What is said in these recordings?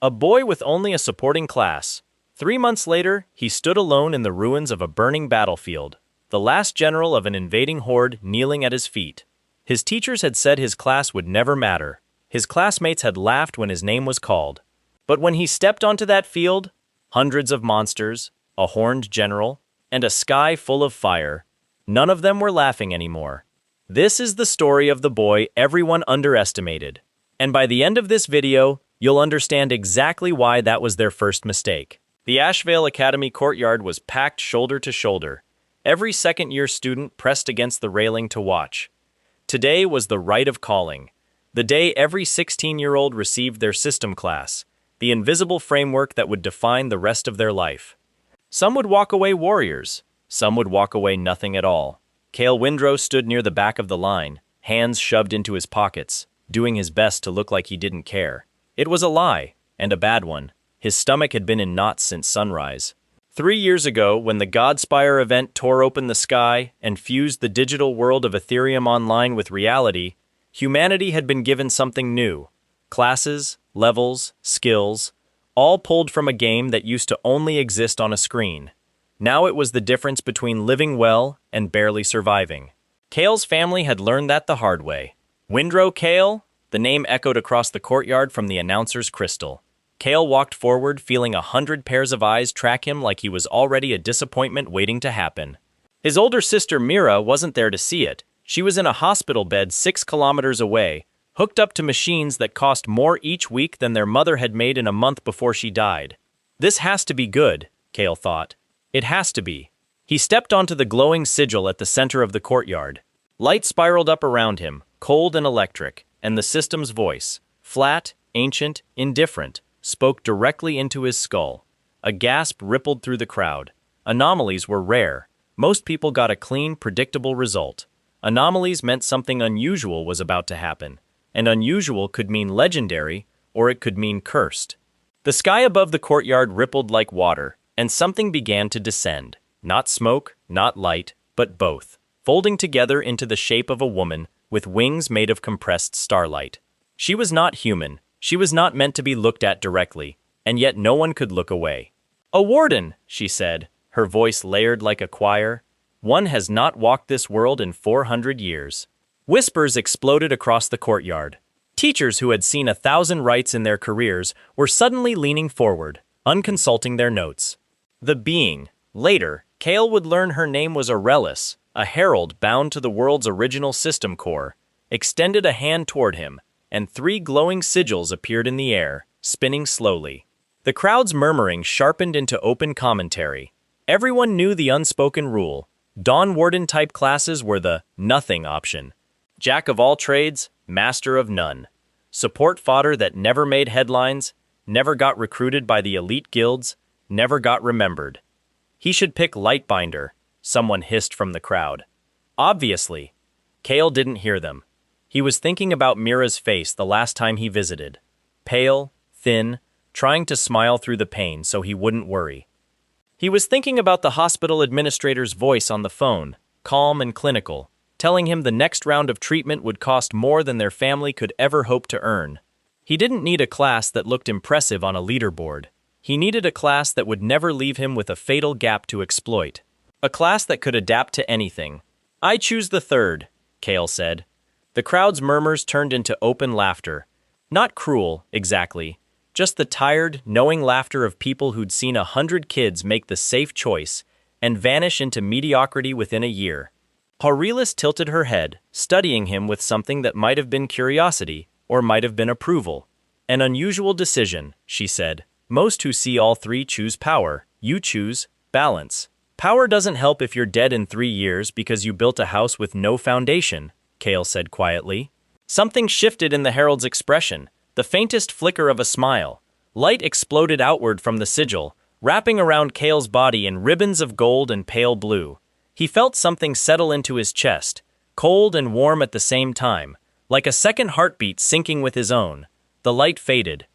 A boy with only a supporting class. 3 months later, he stood alone in the ruins of a burning battlefield, the last general of an invading horde kneeling at his feet. His teachers had said his class would never matter. His classmates had laughed when his name was called. But when he stepped onto that field, hundreds of monsters, a horned general, and a sky full of fire, none of them were laughing anymore. This is the story of the boy everyone underestimated. And by the end of this video, you'll understand exactly why that was their first mistake. The Ashvale Academy courtyard was packed shoulder to shoulder. Every second-year student pressed against the railing to watch. Today was the rite of calling, the day every 16-year-old received their system class, the invisible framework that would define the rest of their life. Some would walk away warriors, some would walk away nothing at all. Cale Windrow stood near the back of the line, hands shoved into his pockets, doing his best to look like he didn't care. It was a lie, and a bad one. His stomach had been in knots since sunrise. 3 years ago, when the Godspire event tore open the sky and fused the digital world of Ethereum Online with reality, humanity had been given something new. Classes, levels, skills, all pulled from a game that used to only exist on a screen. Now it was the difference between living well and barely surviving. Cale's family had learned that the hard way. Windrow Cale? The name echoed across the courtyard from the announcer's crystal. Cale walked forward, feeling 100 pairs of eyes track him like he was already a disappointment waiting to happen. His older sister Mira wasn't there to see it. She was in a hospital bed 6 kilometers away, hooked up to machines that cost more each week than their mother had made in a month before she died. This has to be good, Cale thought. It has to be. He stepped onto the glowing sigil at the center of the courtyard. Light spiraled up around him, cold and electric, and the system's voice, flat, ancient, indifferent, spoke directly into his skull. A gasp rippled through the crowd. Anomalies were rare. Most people got a clean, predictable result. Anomalies meant something unusual was about to happen, and unusual could mean legendary, or it could mean cursed. The sky above the courtyard rippled like water, and something began to descend. Not smoke, not light, but both, folding together into the shape of a woman with wings made of compressed starlight. She was not human. She was not meant to be looked at directly, and yet no one could look away. "A warden," she said, her voice layered like a choir. "One has not walked this world in 400 years. Whispers exploded across the courtyard. Teachers who had seen 1,000 rites in their careers were suddenly leaning forward, unconsulting their notes. The being. Later, Cale would learn her name was Aurelis, a herald bound to the world's original system core, extended a hand toward him, and 3 glowing sigils appeared in the air, spinning slowly. The crowd's murmuring sharpened into open commentary. Everyone knew the unspoken rule. Dawn Warden-type classes were the nothing option. Jack of all trades, master of none. Support fodder that never made headlines, never got recruited by the elite guilds, never got remembered. He should pick Lightbinder, someone hissed from the crowd. Obviously. Cale didn't hear them. He was thinking about Mira's face the last time he visited. Pale, thin, trying to smile through the pain so he wouldn't worry. He was thinking about the hospital administrator's voice on the phone, calm and clinical, telling him the next round of treatment would cost more than their family could ever hope to earn. He didn't need a class that looked impressive on a leaderboard. He needed a class that would never leave him with a fatal gap to exploit. A class that could adapt to anything. "I choose the third," Cale said. The crowd's murmurs turned into open laughter. Not cruel, exactly. Just the tired, knowing laughter of people who'd seen 100 kids make the safe choice and vanish into mediocrity within a year. Aurelis tilted her head, studying him with something that might have been curiosity, or might have been approval. "An unusual decision," she said. "Most who see all 3 choose power. You choose balance. Power doesn't help if you're dead in 3 years because you built a house with no foundation," Cale said quietly. Something shifted in the herald's expression, the faintest flicker of a smile. Light exploded outward from the sigil, wrapping around Cale's body in ribbons of gold and pale blue. He felt something settle into his chest, cold and warm at the same time, like a second heartbeat syncing with his own. The light faded.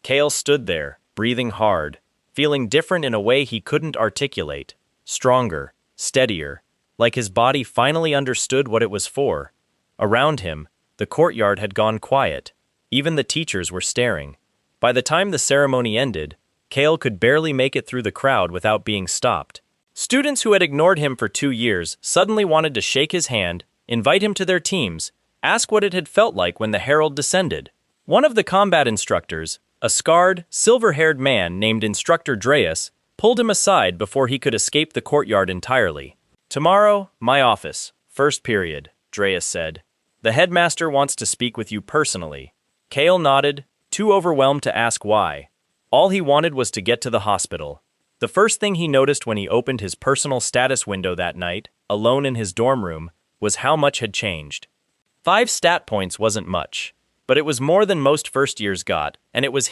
Cale stood there, breathing hard, feeling different in a way he couldn't articulate. Stronger, steadier, like his body finally understood what it was for. Around him, the courtyard had gone quiet. Even the teachers were staring. By the time the ceremony ended, Kale could barely make it through the crowd without being stopped. Students who had ignored him for 2 years suddenly wanted to shake his hand, invite him to their teams, ask what it had felt like when the herald descended. One of the combat instructors, a scarred, silver-haired man named Instructor Dreas, pulled him aside before he could escape the courtyard entirely. "Tomorrow, my office, first period," Dreas said. "The headmaster wants to speak with you personally." Kale nodded, too overwhelmed to ask why. All he wanted was to get to the hospital. The first thing he noticed when he opened his personal status window that night, alone in his dorm room, was how much had changed. 5 stat points wasn't much, but it was more than most first years got, and it was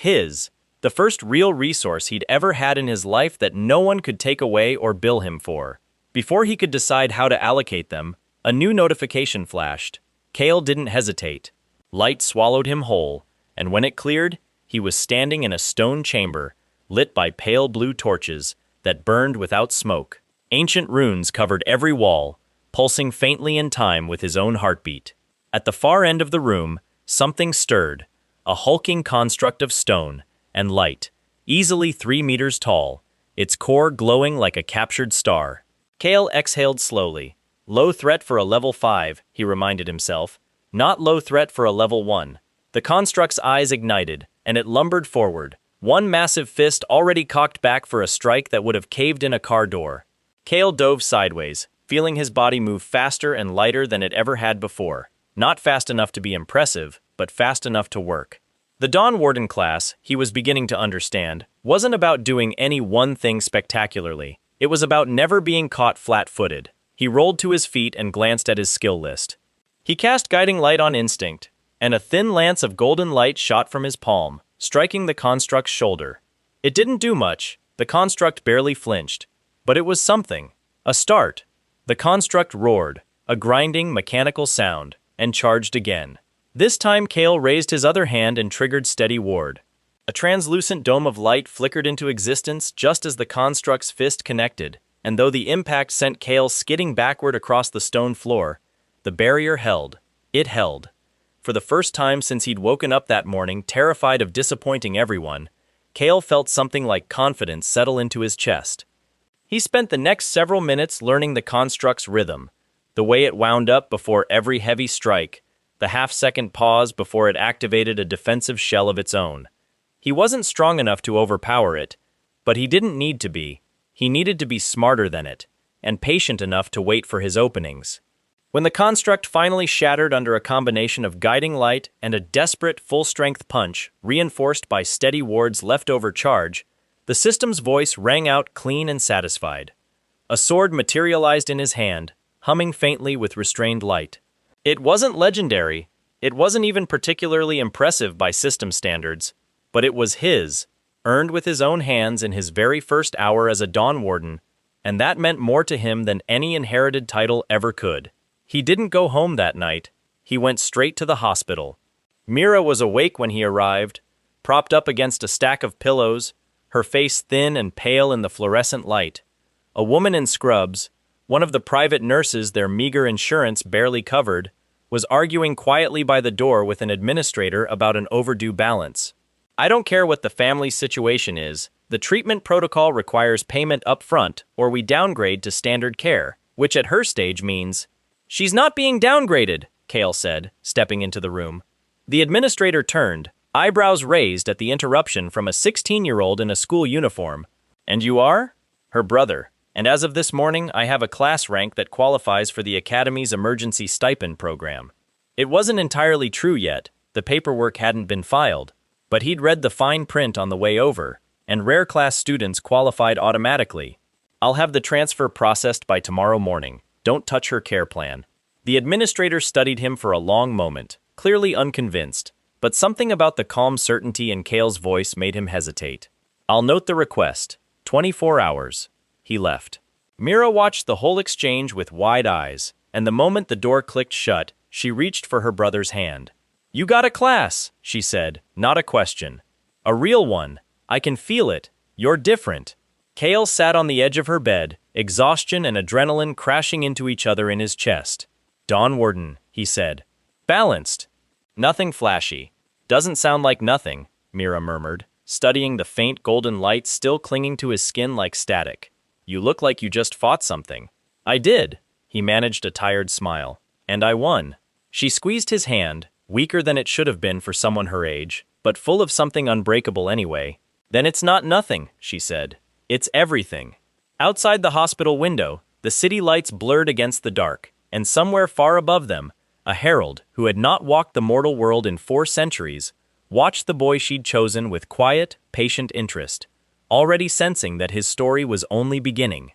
the first real resource he'd ever had in his life that no one could take away or bill him for. Before he could decide how to allocate them, a new notification flashed. Kale didn't hesitate. Light swallowed him whole, and when it cleared, he was standing in a stone chamber, lit by pale blue torches that burned without smoke. Ancient runes covered every wall, pulsing faintly in time with his own heartbeat. At the far end of the room, something stirred, a hulking construct of stone and light, easily 3 meters tall, its core glowing like a captured star. Kale exhaled slowly. Low threat for a level 5, he reminded himself, not low threat for a level 1. The construct's eyes ignited, and it lumbered forward, one massive fist already cocked back for a strike that would have caved in a car door. Kale dove sideways, feeling his body move faster and lighter than it ever had before. Not fast enough to be impressive, but fast enough to work. The Dawn Warden class, he was beginning to understand, wasn't about doing any one thing spectacularly. It was about never being caught flat-footed. He rolled to his feet and glanced at his skill list. He cast Guiding Light on instinct, and a thin lance of golden light shot from his palm, striking the construct's shoulder. It didn't do much, the construct barely flinched, but it was something. A start. The construct roared, a grinding, mechanical sound, and charged again. This time Kale raised his other hand and triggered Steady Ward. A translucent dome of light flickered into existence just as the construct's fist connected, and though the impact sent Kale skidding backward across the stone floor, the barrier held. It held. For the first time since he'd woken up that morning, terrified of disappointing everyone, Kale felt something like confidence settle into his chest. He spent the next several minutes learning the construct's rhythm, the way it wound up before every heavy strike, the half-second pause before it activated a defensive shell of its own. He wasn't strong enough to overpower it, but he didn't need to be. He needed to be smarter than it, and patient enough to wait for his openings. When the construct finally shattered under a combination of Guiding Light and a desperate full-strength punch reinforced by Steady Ward's leftover charge, the system's voice rang out clean and satisfied. A sword materialized in his hand, humming faintly with restrained light. It wasn't legendary, it wasn't even particularly impressive by system standards, but it was his, earned with his own hands in his very first hour as a Dawn Warden, and that meant more to him than any inherited title ever could. He didn't go home that night, he went straight to the hospital. Mira was awake when he arrived, propped up against a stack of pillows, her face thin and pale in the fluorescent light. A woman in scrubs, one of the private nurses their meager insurance barely covered, was arguing quietly by the door with an administrator about an overdue balance. "I don't care what the family's situation is, the treatment protocol requires payment up front or we downgrade to standard care, which at her stage means..." "She's not being downgraded," Kale said, stepping into the room. The administrator turned, eyebrows raised at the interruption from a 16-year-old in a school uniform. "And you are?" "Her brother. And as of this morning, I have a class rank that qualifies for the Academy's emergency stipend program." It wasn't entirely true yet, the paperwork hadn't been filed, but he'd read the fine print on the way over, and rare class students qualified automatically. "I'll have the transfer processed by tomorrow morning. Don't touch her care plan." The administrator studied him for a long moment, clearly unconvinced, but something about the calm certainty in Kale's voice made him hesitate. "I'll note the request. 24 hours. He left. Mira watched the whole exchange with wide eyes, and the moment the door clicked shut, she reached for her brother's hand. "You got a class," she said, not a question. "A real one. I can feel it. You're different." Kale sat on the edge of her bed, exhaustion and adrenaline crashing into each other in his chest. "Dawn Warden," he said. "Balanced. Nothing flashy. Doesn't sound like nothing, Mira murmured, studying the faint golden light still clinging to his skin like static. You look like you just fought something. I did. He managed a tired smile. And I won. She squeezed his hand, weaker than it should have been for someone her age, but full of something unbreakable anyway. Then it's not nothing, she said. It's everything. Outside the hospital window, the city lights blurred against the dark, and somewhere far above them, a herald, who had not walked the mortal world in 4 centuries, watched the boy she'd chosen with quiet, patient interest, already sensing that his story was only beginning.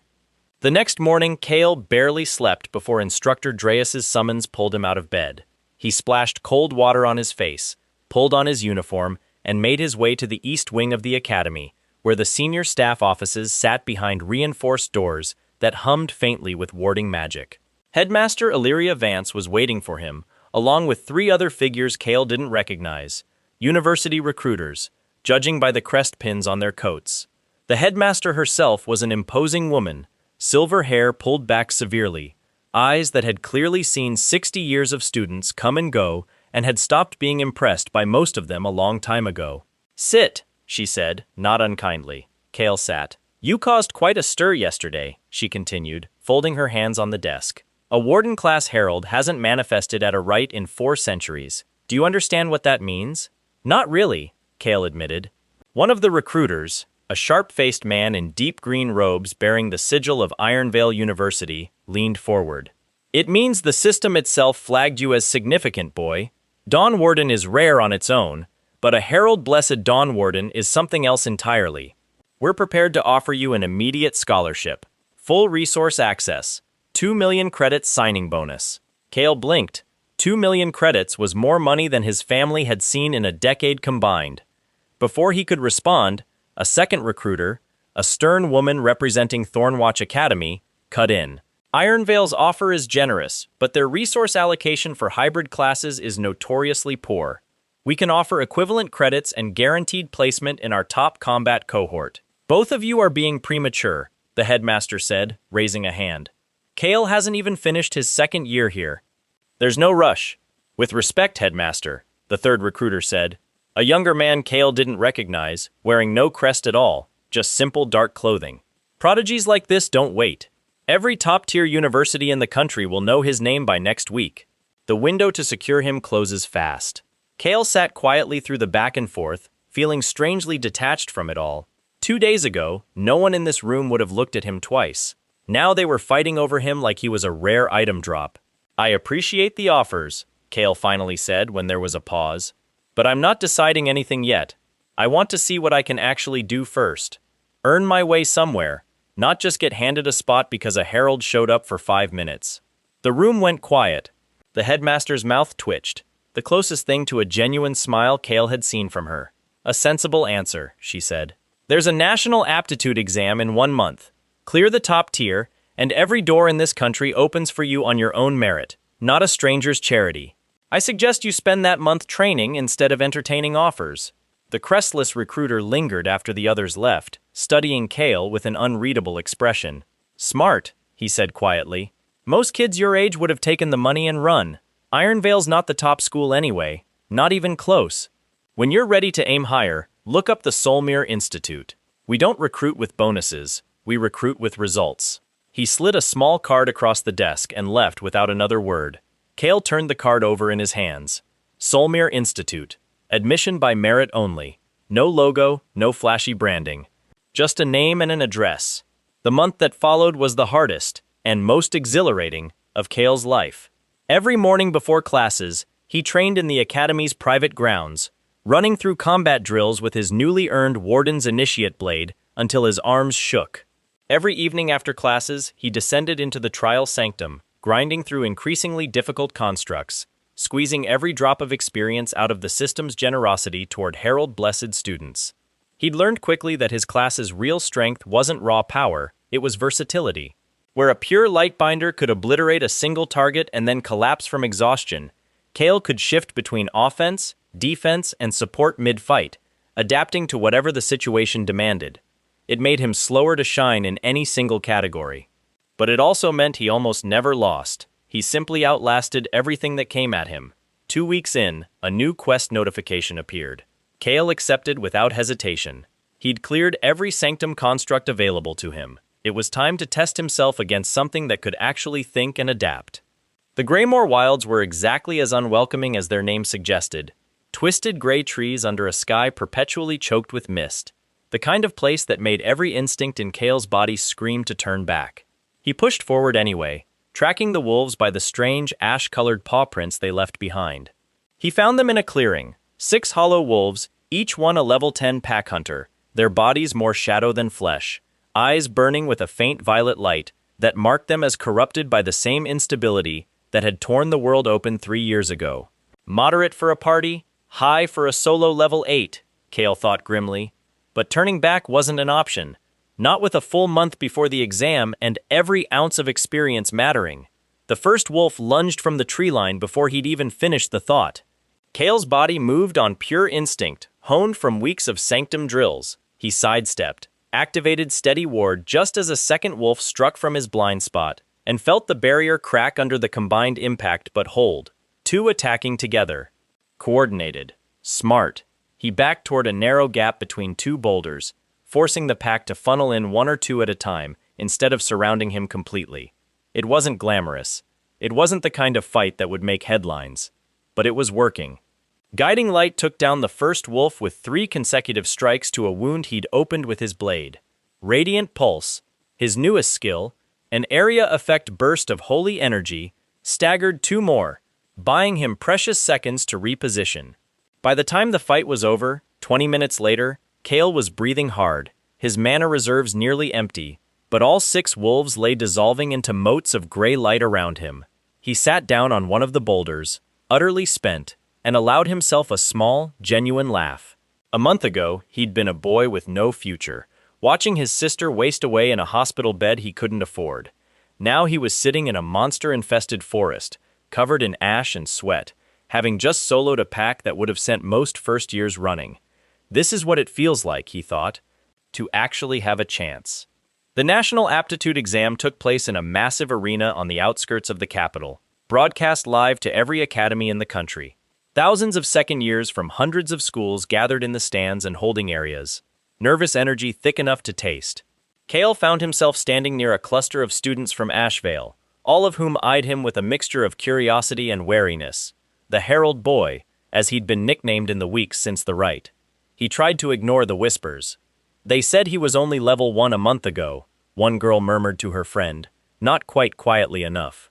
The next morning, Kale barely slept before Instructor Dreas's summons pulled him out of bed. He splashed cold water on his face, pulled on his uniform, and made his way to the east wing of the academy, where the senior staff offices sat behind reinforced doors that hummed faintly with warding magic. Headmaster Illyria Vance was waiting for him, along with 3 other figures Kale didn't recognize, university recruiters, judging by the crest pins on their coats. The headmaster herself was an imposing woman, silver hair pulled back severely, eyes that had clearly seen 60 years of students come and go and had stopped being impressed by most of them a long time ago. Sit, she said, not unkindly. Kale sat. You caused quite a stir yesterday, she continued, folding her hands on the desk. A warden-class herald hasn't manifested at a rite in 4 centuries. Do you understand what that means? Not really, Kale admitted. One of the recruiters, a sharp-faced man in deep green robes bearing the sigil of Ironvale University, leaned forward. It means the system itself flagged you as significant, boy. Dawn Warden is rare on its own, but a Herald Blessed Dawn Warden is something else entirely. We're prepared to offer you an immediate scholarship, full resource access, 2 million credits signing bonus. Kale blinked. 2 million credits was more money than his family had seen in a decade combined. Before he could respond, a second recruiter, a stern woman representing Thornwatch Academy, cut in. Ironvale's offer is generous, but their resource allocation for hybrid classes is notoriously poor. We can offer equivalent credits and guaranteed placement in our top combat cohort. Both of you are being premature, the headmaster said, raising a hand. Kale hasn't even finished his 2nd year here. There's no rush. With respect, headmaster, the third recruiter said, a younger man Kale didn't recognize, wearing no crest at all, just simple dark clothing. Prodigies like this don't wait. Every top-tier university in the country will know his name by next week. The window to secure him closes fast. Kale sat quietly through the back and forth, feeling strangely detached from it all. 2 days ago, no one in this room would have looked at him twice. Now they were fighting over him like he was a rare item drop. I appreciate the offers, Kale finally said when there was a pause. But I'm not deciding anything yet. I want to see what I can actually do first. Earn my way somewhere, not just get handed a spot because a herald showed up for 5 minutes. The room went quiet. The headmaster's mouth twitched, the closest thing to a genuine smile Kale had seen from her. A sensible answer, she said. There's a national aptitude exam in 1 month. Clear the top tier, and every door in this country opens for you on your own merit, not a stranger's charity. I suggest you spend that month training instead of entertaining offers. The crestless recruiter lingered after the others left, studying Kale with an unreadable expression. Smart, he said quietly. Most kids your age would have taken the money and run. Ironvale's not the top school anyway, not even close. When you're ready to aim higher, look up the Solmere Institute. We don't recruit with bonuses, we recruit with results. He slid a small card across the desk and left without another word. Kale turned the card over in his hands. Solmere Institute. Admission by merit only. No logo, no flashy branding. Just a name and an address. The month that followed was the hardest, and most exhilarating, of Kale's life. Every morning before classes, he trained in the Academy's private grounds, running through combat drills with his newly earned Warden's Initiate Blade until his arms shook. Every evening after classes, he descended into the trial sanctum, grinding through increasingly difficult constructs, squeezing every drop of experience out of the system's generosity toward Herald Blessed students. He'd learned quickly that his class's real strength wasn't raw power, it was versatility. Where a pure lightbinder could obliterate a single target and then collapse from exhaustion, Kale could shift between offense, defense, and support mid-fight, adapting to whatever the situation demanded. It made him slower to shine in any single category. But it also meant he almost never lost. He simply outlasted everything that came at him. 2 weeks in, a new quest notification appeared. Kale accepted without hesitation. He'd cleared every sanctum construct available to him. It was time to test himself against something that could actually think and adapt. The Greymore Wilds were exactly as unwelcoming as their name suggested. Twisted gray trees under a sky perpetually choked with mist. The kind of place that made every instinct in Kale's body scream to turn back. He pushed forward anyway, tracking the wolves by the strange ash-colored paw prints they left behind. He found them in a clearing, 6 hollow wolves, each one a level 10 pack hunter, their bodies more shadow than flesh, eyes burning with a faint violet light that marked them as corrupted by the same instability that had torn the world open 3 years ago. Moderate for a party, high for a solo level 8, Kale thought grimly. But turning back wasn't an option, not with a full month before the exam and every ounce of experience mattering. The first wolf lunged from the tree line before he'd even finished the thought. Kale's body moved on pure instinct, honed from weeks of sanctum drills. He sidestepped, activated Steady Ward just as a second wolf struck from his blind spot, and felt the barrier crack under the combined impact but hold. 2 attacking together. Coordinated. Smart. He backed toward a narrow gap between 2 boulders, forcing the pack to funnel in 1 or 2 at a time instead of surrounding him completely. It wasn't glamorous. It wasn't the kind of fight that would make headlines. But it was working. Guiding Light took down the first wolf with 3 consecutive strikes to a wound he'd opened with his blade. Radiant Pulse, his newest skill, an area effect burst of holy energy, staggered 2 more, buying him precious seconds to reposition. By the time the fight was over, 20 minutes later, Kale was breathing hard, his mana reserves nearly empty, but all 6 wolves lay dissolving into motes of gray light around him. He sat down on one of the boulders, utterly spent, and allowed himself a small, genuine laugh. A month ago, he'd been a boy with no future, watching his sister waste away in a hospital bed he couldn't afford. Now he was sitting in a monster-infested forest, covered in ash and sweat, having just soloed a pack that would have sent most first years running. This is what it feels like, he thought, to actually have a chance. The National Aptitude Exam took place in a massive arena on the outskirts of the capital, broadcast live to every academy in the country. Thousands of second years from hundreds of schools gathered in the stands and holding areas, nervous energy thick enough to taste. Kale found himself standing near a cluster of students from Ashvale, all of whom eyed him with a mixture of curiosity and wariness. The Herald Boy, as he'd been nicknamed in the weeks since the rite. He tried to ignore the whispers. They said he was only level 1 a month ago, one girl murmured to her friend, not quite quietly enough.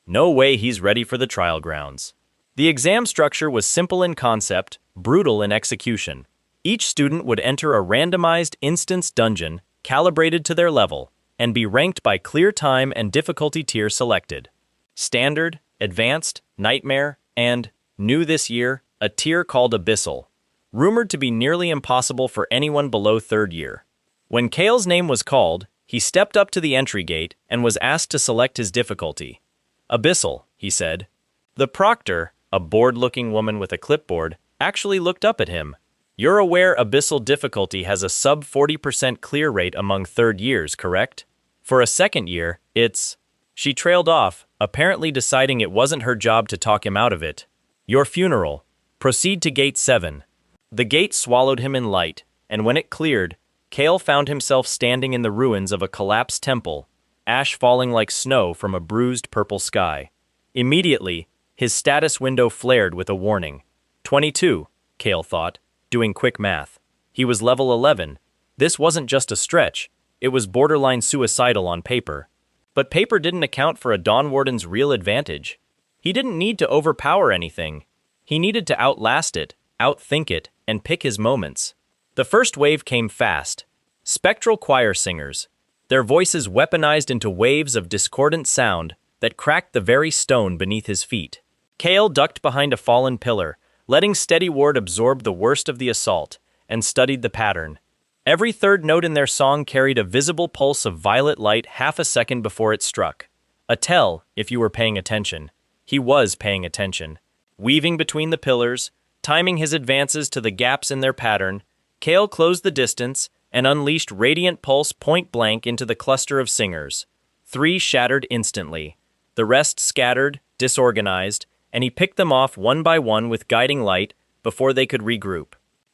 No way he's ready for the trial grounds. The exam structure was simple in concept, brutal in execution. Each student would enter a randomized instance dungeon, calibrated to their level, and be ranked by clear time and difficulty tier selected. Standard, Advanced, Nightmare, and, new this year, a tier called Abyssal, rumored to be nearly impossible for anyone below 3rd year. When Kale's name was called, he stepped up to the entry gate and was asked to select his difficulty. Abyssal, he said. The proctor, a bored-looking woman with a clipboard, actually looked up at him. You're aware Abyssal difficulty has a sub 40% clear rate among 3rd years, correct? For a 2nd year, it's... She trailed off, apparently deciding it wasn't her job to talk him out of it. Your funeral. Proceed to Gate 7. The gate swallowed him in light, and when it cleared, Kale found himself standing in the ruins of a collapsed temple, ash falling like snow from a bruised purple sky. Immediately, his status window flared with a warning. 22, Kale thought, doing quick math. He was level 11. This wasn't just a stretch, it was borderline suicidal on paper. But paper didn't account for a Dawn Warden's real advantage. He didn't need to overpower anything. He needed to outlast it, outthink it, and pick his moments. The first wave came fast. Spectral choir singers, their voices weaponized into waves of discordant sound that cracked the very stone beneath his feet. Kale ducked behind a fallen pillar, letting Steady Ward absorb the worst of the assault, and studied the pattern. Every 3rd note in their song carried a visible pulse of violet light half a second before it struck. A tell, if you were paying attention. He was paying attention. Weaving between the pillars, timing his advances to the gaps in their pattern, Kale closed the distance and unleashed radiant pulse point-blank into the cluster of singers. 3 shattered instantly. The rest scattered, disorganized, and he picked them off one by one with guiding light before they could regroup.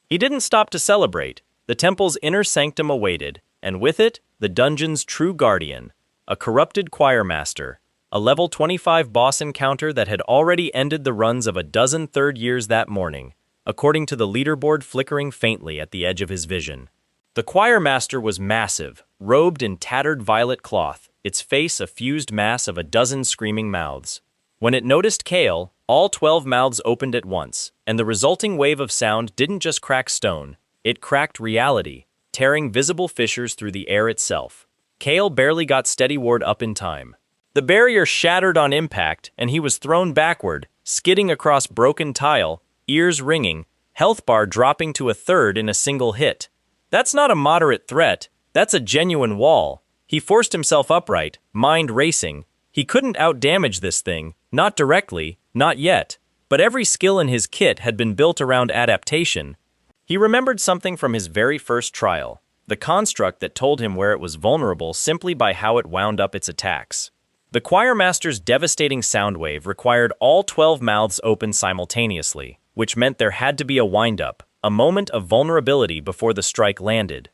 He didn't stop to celebrate. The temple's inner sanctum awaited, and with it, the dungeon's true guardian, a corrupted choir master, a level 25 boss encounter that had already ended the runs of a dozen third years that morning, according to the leaderboard flickering faintly at the edge of his vision. The choir master was massive, robed in tattered violet cloth, its face a fused mass of a dozen screaming mouths. When it noticed Kale, all 12 mouths opened at once, and the resulting wave of sound didn't just crack stone, it cracked reality, tearing visible fissures through the air itself. Kale barely got steadyward up in time. The barrier shattered on impact, and he was thrown backward, skidding across broken tile, ears ringing, health bar dropping to a third in a single hit. That's not a moderate threat, that's a genuine wall. He forced himself upright, mind racing. He couldn't outdamage this thing, not directly, not yet, but every skill in his kit had been built around adaptation. He remembered something from his very first trial, the construct that told him where it was vulnerable simply by how it wound up its attacks. The choir master's devastating sound wave required all 12 mouths open simultaneously, which meant there had to be a wind-up, a moment of vulnerability before the strike landed.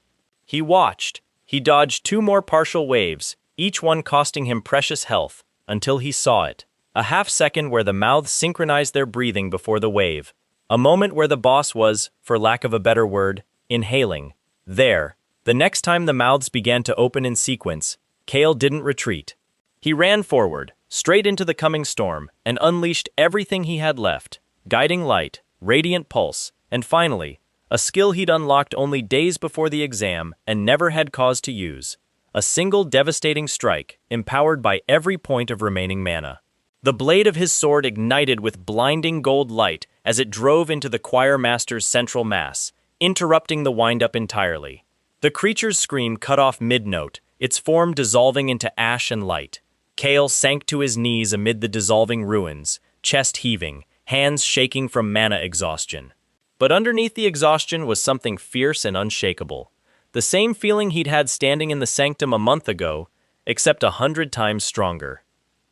He watched. He dodged 2 more partial waves, each one costing him precious health, until he saw it. A half-second where the mouths synchronized their breathing before the wave. A moment where the boss was, for lack of a better word, inhaling. There. The next time the mouths began to open in sequence, Kale didn't retreat. He ran forward, straight into the coming storm, and unleashed everything he had left. Guiding light, radiant pulse, and finally, a skill he'd unlocked only days before the exam and never had cause to use. A single devastating strike, empowered by every point of remaining mana. The blade of his sword ignited with blinding gold light as it drove into the choir master's central mass, interrupting the wind-up entirely. The creature's scream cut off mid-note, its form dissolving into ash and light. Kale sank to his knees amid the dissolving ruins, chest heaving, hands shaking from mana exhaustion. But underneath the exhaustion was something fierce and unshakable. The same feeling he'd had standing in the sanctum a month ago, except 100 times stronger.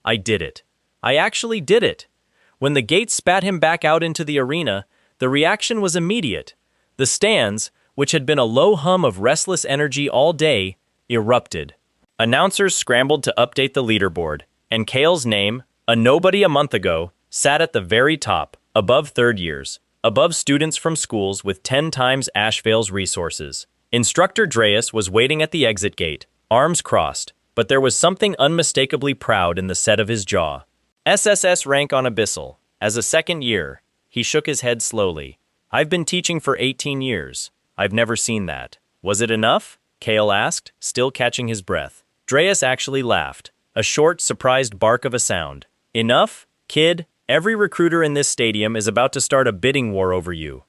I did it. I actually did it. When the gate spat him back out into the arena, the reaction was immediate. The stands, which had been a low hum of restless energy all day, erupted. Announcers scrambled to update the leaderboard, and Kale's name, a nobody a month ago, sat at the very top, above third years, above students from schools with 10 times Ashvale's resources. Instructor Dreas was waiting at the exit gate, arms crossed, but there was something unmistakably proud in the set of his jaw. SSS rank on Abyssal. As a second year, he shook his head slowly. I've been teaching for 18 years. I've never seen that. Was it enough? Kale asked, still catching his breath. Dreas actually laughed, a short, surprised bark of a sound. Enough? Kid, every recruiter in this stadium is about to start a bidding war over you.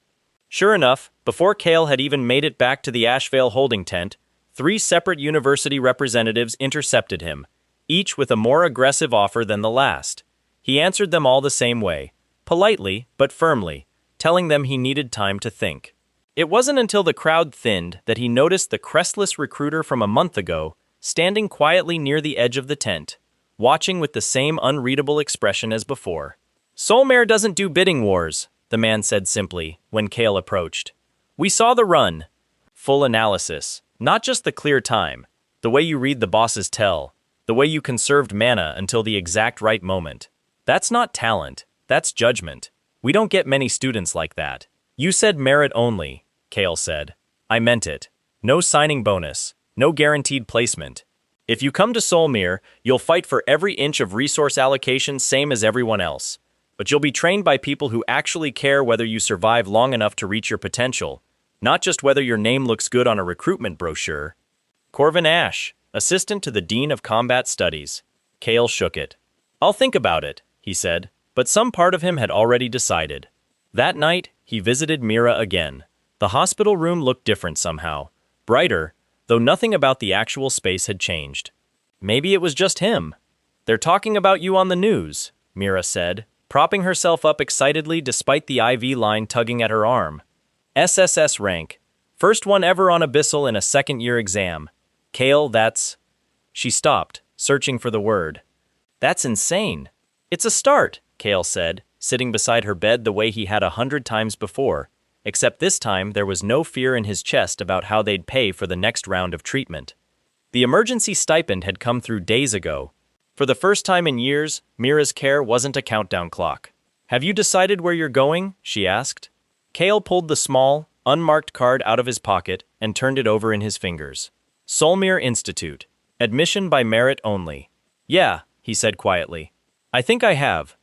Sure enough, before Kale had even made it back to the Ashvale holding tent, 3 separate university representatives intercepted him, each with a more aggressive offer than the last. He answered them all the same way, politely but firmly, telling them he needed time to think. It wasn't until the crowd thinned that he noticed the crestless recruiter from a month ago standing quietly near the edge of the tent, watching with the same unreadable expression as before. Soulmare doesn't do bidding wars, the man said simply, when Kale approached. We saw the run. Full analysis. Not just the clear time, the way you read the boss's tell, the way you conserved mana until the exact right moment. That's not talent, that's judgment. We don't get many students like that. You said merit only, Kale said. I meant it. No signing bonus, no guaranteed placement. If you come to Soulmere, you'll fight for every inch of resource allocation same as everyone else. But you'll be trained by people who actually care whether you survive long enough to reach your potential, not just whether your name looks good on a recruitment brochure. Corvin Ash, assistant to the Dean of Combat Studies. Kale shook it. I'll think about it, he said, but some part of him had already decided. That night, he visited Mira again. The hospital room looked different somehow, brighter, though nothing about the actual space had changed. Maybe it was just him. They're talking about you on the news, Mira said, propping herself up excitedly despite the IV line tugging at her arm. SSS rank. First one ever on Abyssal in a second-year exam. Kale, that's... She stopped, searching for the word. That's insane. It's a start, Kale said, sitting beside her bed the way he had 100 times before. except this time there was no fear in his chest about how they'd pay for the next round of treatment. The emergency stipend had come through days ago. For the first time in years, Mira's care wasn't a countdown clock. "Have you decided where you're going?" she asked. Kale pulled the small, unmarked card out of his pocket and turned it over in his fingers. Solmir Institute. Admission by merit only. "Yeah," he said quietly. "I think I have."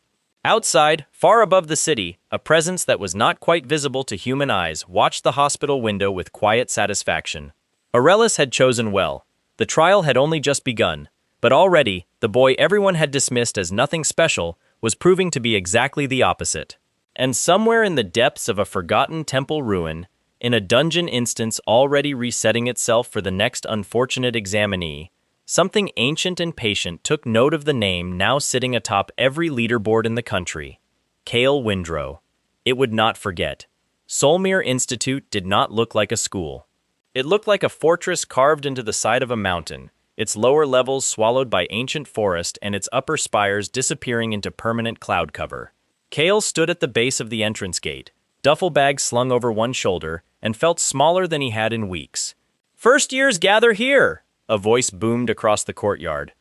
Outside, far above the city, a presence that was not quite visible to human eyes watched the hospital window with quiet satisfaction. Aurelius had chosen well. The trial had only just begun, but already, the boy everyone had dismissed as nothing special was proving to be exactly the opposite. And somewhere in the depths of a forgotten temple ruin, in a dungeon instance already resetting itself for the next unfortunate examinee, something ancient and patient took note of the name now sitting atop every leaderboard in the country. Cale Windrow. It would not forget. Solmir Institute did not look like a school. It looked like a fortress carved into the side of a mountain, its lower levels swallowed by ancient forest and its upper spires disappearing into permanent cloud cover. Cale stood at the base of the entrance gate, duffel bag slung over one shoulder, and felt smaller than he had in weeks. "First years gather here!" A voice boomed across the courtyard.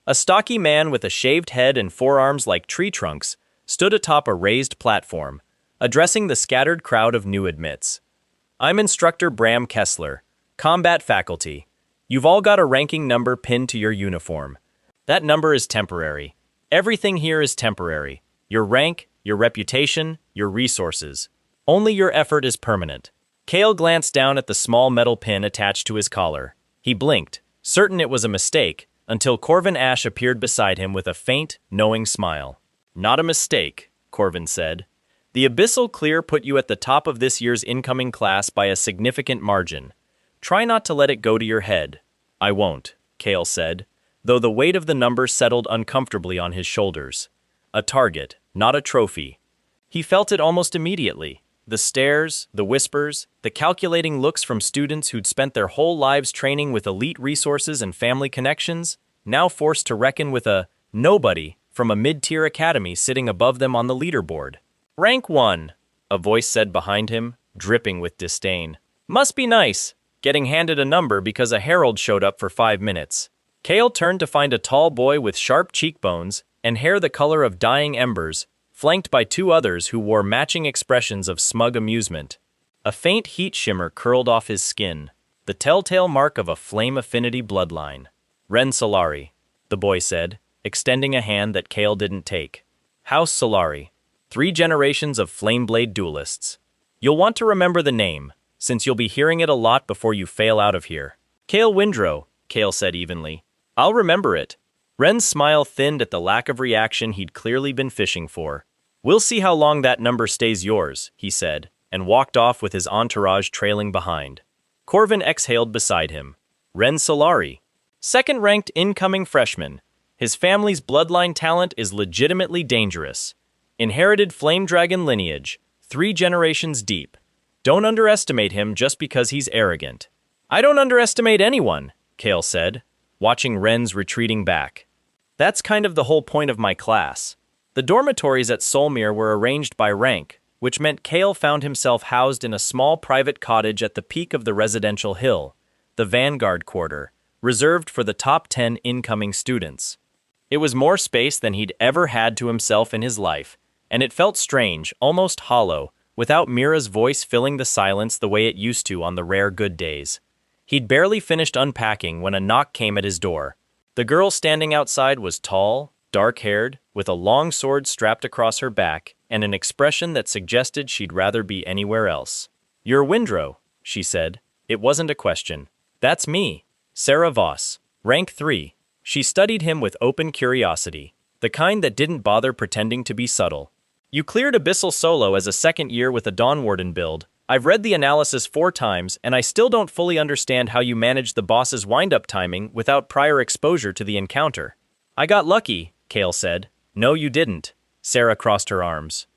A stocky man with a shaved head and forearms like tree trunks stood atop a raised platform, addressing the scattered crowd of new admits. "I'm Instructor Bram Kessler, Combat Faculty. You've all got a ranking number pinned to your uniform. That number is temporary. Everything here is temporary. Your rank, your reputation, your resources. Only your effort is permanent." Cale glanced down at the small metal pin attached to his collar. He blinked, certain it was a mistake, until Corvin Ash appeared beside him with a faint, knowing smile. "Not a mistake," Corvin said. "The Abyssal Clear put you at the top of this year's incoming class by a significant margin. Try not to let it go to your head." "I won't," Cale said, though the weight of the number settled uncomfortably on his shoulders. A target, not a trophy. He felt it almost immediately. The stares, the whispers, the calculating looks from students who'd spent their whole lives training with elite resources and family connections, now forced to reckon with a nobody from a mid-tier academy sitting above them on the leaderboard. "Rank 1, a voice said behind him, dripping with disdain. "Must be nice, getting handed a number because a herald showed up for 5 minutes." Cale turned to find a tall boy with sharp cheekbones and hair the color of dying embers, flanked by 2 others who wore matching expressions of smug amusement. A faint heat shimmer curled off his skin, the telltale mark of a flame affinity bloodline. "Ren Solari," the boy said, extending a hand that Cale didn't take. "House Solari. 3 generations of flameblade duelists. You'll want to remember the name, since you'll be hearing it a lot before you fail out of here." "Cale Windrow," Cale said evenly. "I'll remember it." Ren's smile thinned at the lack of reaction he'd clearly been fishing for. "We'll see how long that number stays yours," he said, and walked off with his entourage trailing behind. Corvin exhaled beside him. Ren Solari. Second-ranked incoming freshman. His family's bloodline talent is legitimately dangerous. Inherited flame dragon lineage, 3 generations deep. Don't underestimate him just because he's arrogant. "I don't underestimate anyone," Cale said, watching Ren's retreating back. "That's kind of the whole point of my class." The dormitories at Solmir were arranged by rank, which meant Cale found himself housed in a small private cottage at the peak of the residential hill, the Vanguard Quarter, reserved for the top 10 incoming students. It was more space than he'd ever had to himself in his life, and it felt strange, almost hollow, without Mira's voice filling the silence the way it used to on the rare good days. He'd barely finished unpacking when a knock came at his door. The girl standing outside was tall, dark-haired, with a long sword strapped across her back and an expression that suggested she'd rather be anywhere else. "You're Windrow," she said. It wasn't a question. "That's me, Sarah Voss, rank 3. She studied him with open curiosity, the kind that didn't bother pretending to be subtle. "You cleared Abyssal Solo as a second year with a Dawn Warden build. I've read the analysis 4 times, and I still don't fully understand how you managed the boss's wind-up timing without prior exposure to the encounter." "I got lucky," Cale said. "No, you didn't." Sarah crossed her arms.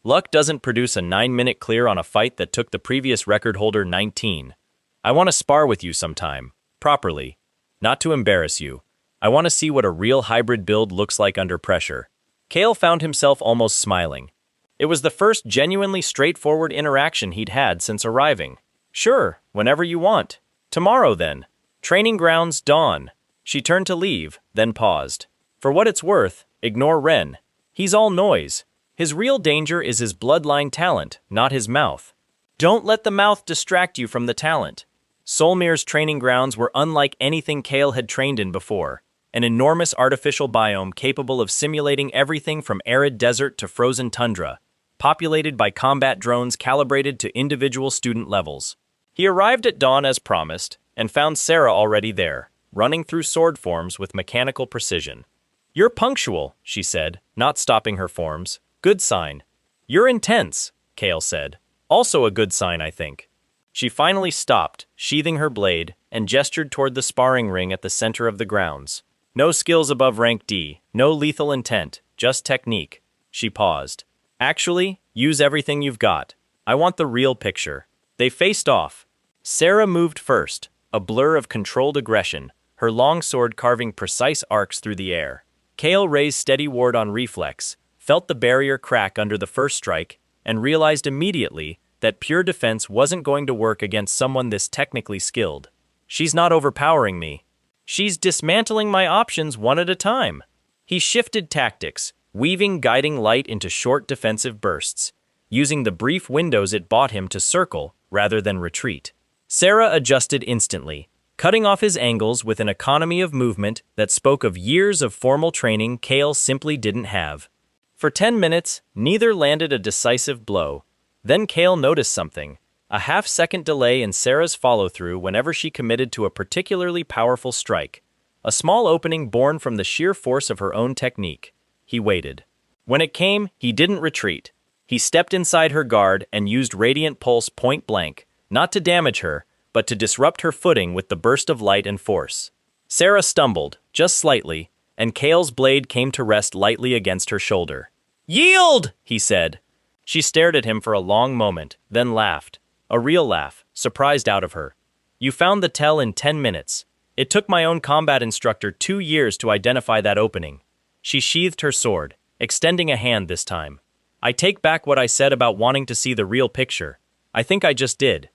"Luck doesn't produce a 9-minute clear on a fight that took the previous record holder 19. I want to spar with you sometime, properly. Not to embarrass you. I want to see what a real hybrid build looks like under pressure." Cale found himself almost smiling. It was the first genuinely straightforward interaction he'd had since arriving. Sure, whenever you want. Tomorrow then. Training grounds, dawn. She turned to leave, then paused. For what it's worth, ignore Ren. He's all noise. His real danger is his bloodline talent, not his mouth. Don't let the mouth distract you from the talent. Solmir's training grounds were unlike anything Kale had trained in before. An enormous artificial biome capable of simulating everything from arid desert to frozen tundra, populated by combat drones calibrated to individual student levels. He arrived at dawn as promised, and found Sarah already there, running through sword forms with mechanical precision. "You're punctual," she said, not stopping her forms. "Good sign." "You're intense," Kale said. "Also a good sign, I think." She finally stopped, sheathing her blade, and gestured toward the sparring ring at the center of the grounds. "No skills above rank D, no lethal intent, just technique." She paused. "Actually, use everything you've got. I want the real picture." They faced off. Sarah moved first, a blur of controlled aggression, her long sword carving precise arcs through the air. Kale raised steady ward on reflex, felt the barrier crack under the first strike, and realized immediately that pure defense wasn't going to work against someone this technically skilled. "She's not overpowering me. She's dismantling my options one at a time." He shifted tactics, weaving guiding light into short defensive bursts, using the brief windows it bought him to circle rather than retreat. Sarah adjusted instantly, cutting off his angles with an economy of movement that spoke of years of formal training Kale simply didn't have. For 10 minutes, neither landed a decisive blow. Then Kale noticed something, a half-second delay in Sarah's follow-through whenever she committed to a particularly powerful strike, a small opening born from the sheer force of her own technique. He waited. When it came, he didn't retreat. He stepped inside her guard and used Radiant Pulse point blank, not to damage her, but to disrupt her footing with the burst of light and force. Sarah stumbled, just slightly, and Kale's blade came to rest lightly against her shoulder. "Yield!" he said. She stared at him for a long moment, then laughed. A real laugh, surprised out of her. "You found the tell in 10 minutes. It took my own combat instructor 2 years to identify that opening." She sheathed her sword, extending a hand this time. "I take back what I said about wanting to see the real picture. I think I just did."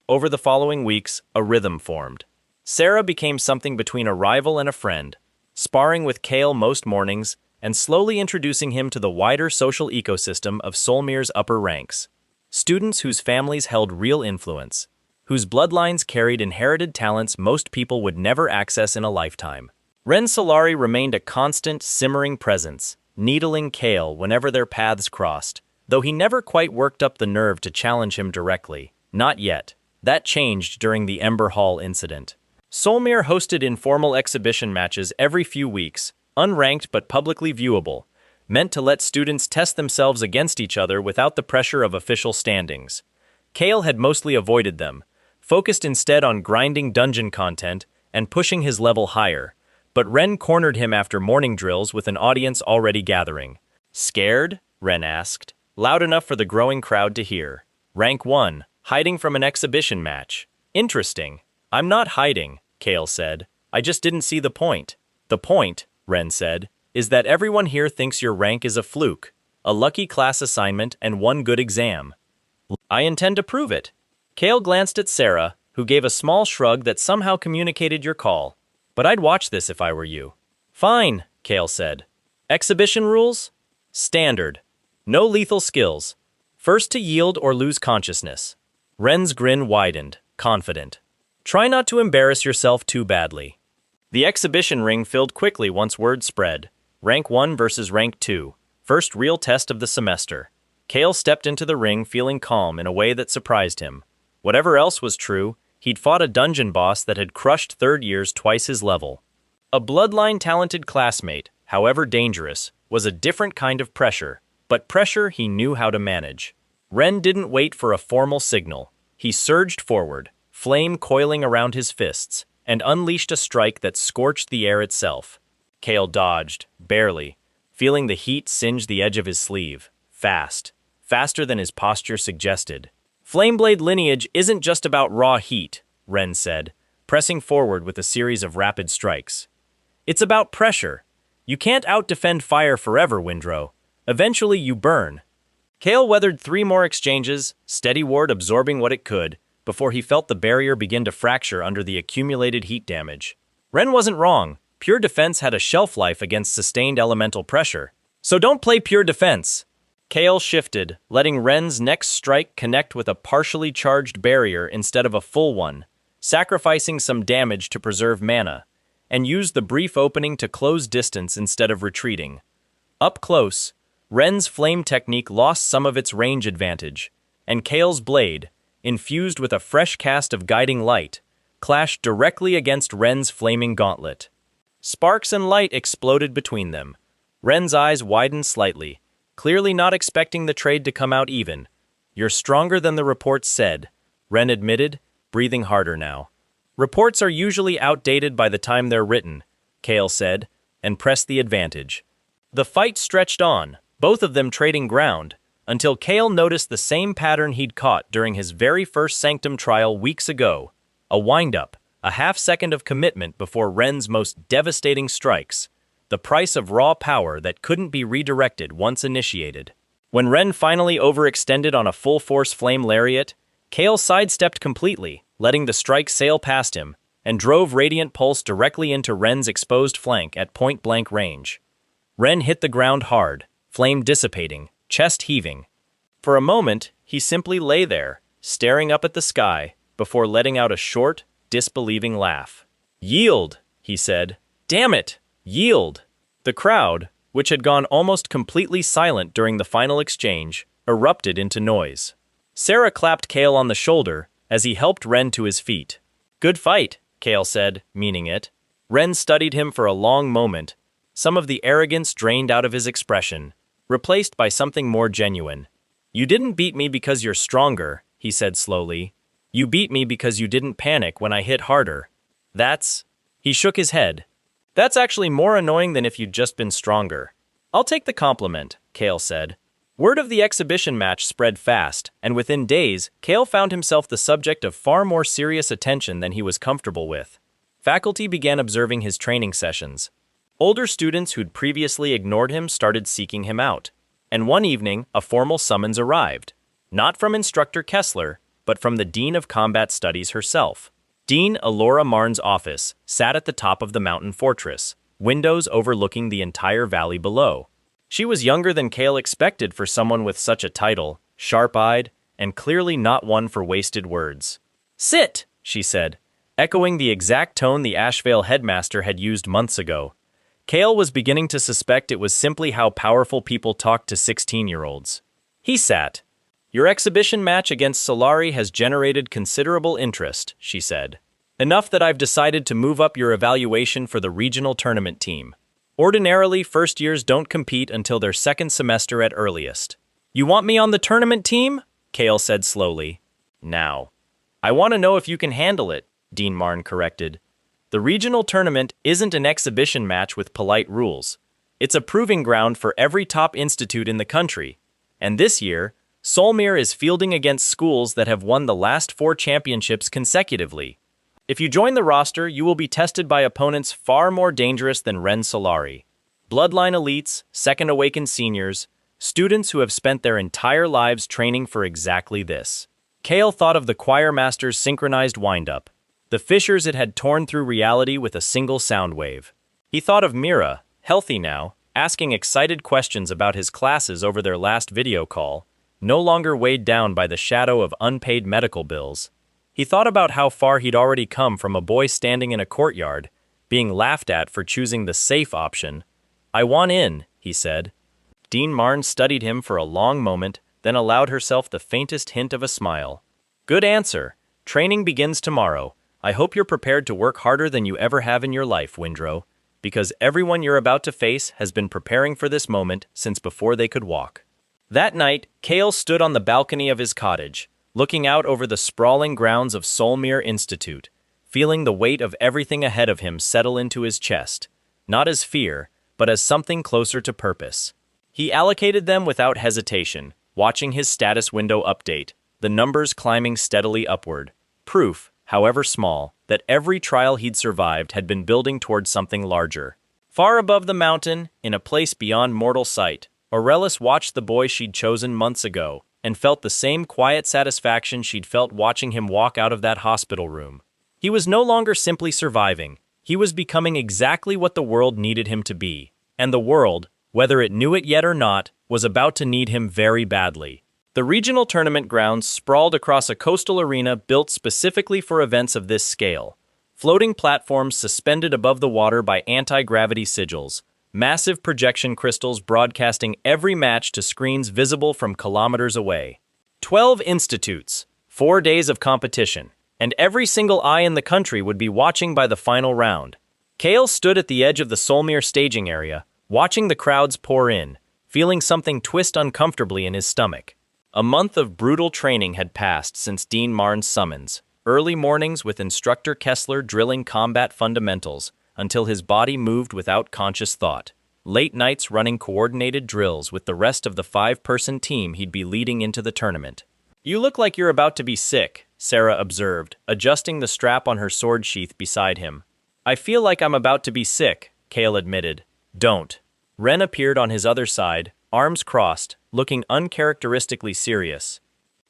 Over the following weeks, a rhythm formed. Sarah became something between a rival and a friend, sparring with Kale most mornings and slowly introducing him to the wider social ecosystem of Solmir's upper ranks. Students whose families held real influence, whose bloodlines carried inherited talents most people would never access in a lifetime. Ren Solari remained a constant, simmering presence, needling Kale whenever their paths crossed, though he never quite worked up the nerve to challenge him directly. Not yet. That changed during the Ember Hall incident. Solmir hosted informal exhibition matches every few weeks, unranked but publicly viewable, meant to let students test themselves against each other without the pressure of official standings. Kale had mostly avoided them, focused instead on grinding dungeon content and pushing his level higher, but Ren cornered him after morning drills with an audience already gathering. "Scared?" Ren asked, loud enough for the growing crowd to hear. "Rank 1, hiding from an exhibition match. Interesting." "I'm not hiding," Kale said. "I just didn't see the point." "The point," Ren said, "is that everyone here thinks your rank is a fluke, a lucky class assignment and one good exam. I intend to prove it." Kale glanced at Sarah, who gave a small shrug that somehow communicated your call. "But I'd watch this if I were you." "Fine," Kale said. "Exhibition rules? Standard. No lethal skills. First to yield or lose consciousness." Ren's grin widened, confident. "Try not to embarrass yourself too badly." The exhibition ring filled quickly once word spread. Rank 1 versus Rank 2. First real test of the semester. Kale stepped into the ring feeling calm in a way that surprised him. Whatever else was true, he'd fought a dungeon boss that had crushed third years twice his level. A bloodline-talented classmate, however dangerous, was a different kind of pressure, but pressure he knew how to manage. Ren didn't wait for a formal signal. He surged forward, flame coiling around his fists, and unleashed a strike that scorched the air itself. Kale dodged, barely, feeling the heat singe the edge of his sleeve. Fast. Faster than his posture suggested. "Flameblade lineage isn't just about raw heat," Ren said, pressing forward with a series of rapid strikes. "It's about pressure. You can't out-defend fire forever, Windrow. Eventually you burn." Kale weathered 3 more exchanges, steady ward absorbing what it could, before he felt the barrier begin to fracture under the accumulated heat damage. Ren wasn't wrong. Pure defense had a shelf life against sustained elemental pressure. So don't play pure defense. Kale shifted, letting Ren's next strike connect with a partially charged barrier instead of a full one, sacrificing some damage to preserve mana, and used the brief opening to close distance instead of retreating. Up close, Ren's flame technique lost some of its range advantage, and Kale's blade, infused with a fresh cast of guiding light, clashed directly against Ren's flaming gauntlet. Sparks and light exploded between them. Ren's eyes widened slightly, clearly not expecting the trade to come out even. "You're stronger than the reports said," Ren admitted, breathing harder now. "Reports are usually outdated by the time they're written," Kale said, and pressed the advantage. The fight stretched on, both of them trading ground, until Kale noticed the same pattern he'd caught during his very first Sanctum trial weeks ago. A wind-up, a half-second of commitment before Ren's most devastating strikes, the price of raw power that couldn't be redirected once initiated. When Ren finally overextended on a full-force flame lariat, Kale sidestepped completely, letting the strike sail past him, and drove Radiant Pulse directly into Ren's exposed flank at point-blank range. Ren hit the ground hard, flame dissipating, chest heaving. For a moment, he simply lay there, staring up at the sky, before letting out a short, disbelieving laugh. "Yield," he said. "Damn it! Yield!" The crowd, which had gone almost completely silent during the final exchange, erupted into noise. Sarah clapped Kale on the shoulder as he helped Ren to his feet. "Good fight," Kale said, meaning it. Ren studied him for a long moment, some of the arrogance drained out of his expression, replaced by something more genuine. "You didn't beat me because you're stronger," he said slowly. "You beat me because you didn't panic when I hit harder. That's—" He shook his head. "That's actually more annoying than if you'd just been stronger." "I'll take the compliment," Kale said. Word of the exhibition match spread fast, and within days, Kale found himself the subject of far more serious attention than he was comfortable with. Faculty began observing his training sessions. Older students who'd previously ignored him started seeking him out. And one evening, a formal summons arrived. Not from Instructor Kessler, but from the Dean of Combat Studies herself. Dean Alora Marn's office sat at the top of the mountain fortress, windows overlooking the entire valley below. She was younger than Kale expected for someone with such a title, sharp-eyed, and clearly not one for wasted words. "Sit," she said, echoing the exact tone the Ashvale headmaster had used months ago. Kale was beginning to suspect it was simply how powerful people talked to 16-year-olds. He sat. "Your exhibition match against Solari has generated considerable interest," she said. "Enough that I've decided to move up your evaluation for the regional tournament team. Ordinarily, first years don't compete until their second semester at earliest." "You want me on the tournament team?" Kale said slowly. "Now, I want to know if you can handle it," Dean Marn corrected. "The regional tournament isn't an exhibition match with polite rules. It's a proving ground for every top institute in the country. And this year, Solmir is fielding against schools that have won the last 4 championships consecutively. If you join the roster, you will be tested by opponents far more dangerous than Ren Solari. Bloodline elites, second awakened seniors, students who have spent their entire lives training for exactly this." Kale thought of the choir master's synchronized wind-up, the fissures it had torn through reality with a single sound wave. He thought of Mira, healthy now, asking excited questions about his classes over their last video call, no longer weighed down by the shadow of unpaid medical bills. He thought about how far he'd already come from a boy standing in a courtyard, being laughed at for choosing the safe option. "I want in," he said. Dean Marn studied him for a long moment, then allowed herself the faintest hint of a smile. "Good answer. Training begins tomorrow. I hope you're prepared to work harder than you ever have in your life, Windrow, because everyone you're about to face has been preparing for this moment since before they could walk." That night, Kale stood on the balcony of his cottage, looking out over the sprawling grounds of Solmir Institute, feeling the weight of everything ahead of him settle into his chest, not as fear, but as something closer to purpose. He allocated them without hesitation, watching his status window update, the numbers climbing steadily upward, proof, however small, that every trial he'd survived had been building towards something larger. Far above the mountain, in a place beyond mortal sight, Aurelis watched the boy she'd chosen months ago, and felt the same quiet satisfaction she'd felt watching him walk out of that hospital room. He was no longer simply surviving, he was becoming exactly what the world needed him to be, and the world, whether it knew it yet or not, was about to need him very badly. The regional tournament grounds sprawled across a coastal arena built specifically for events of this scale. Floating platforms suspended above the water by anti-gravity sigils, massive projection crystals broadcasting every match to screens visible from kilometers away. 12 institutes, 4 days of competition, and every single eye in the country would be watching by the final round. Kale stood at the edge of the Solmir staging area, watching the crowds pour in, feeling something twist uncomfortably in his stomach. A month of brutal training had passed since Dean Marn's summons, early mornings with instructor Kessler drilling combat fundamentals until his body moved without conscious thought, late nights running coordinated drills with the rest of the 5-person team he'd be leading into the tournament. "You look like you're about to be sick," Sarah observed, adjusting the strap on her sword sheath beside him. "I feel like I'm about to be sick," Kale admitted. "Don't." Ren appeared on his other side, arms crossed, looking uncharacteristically serious.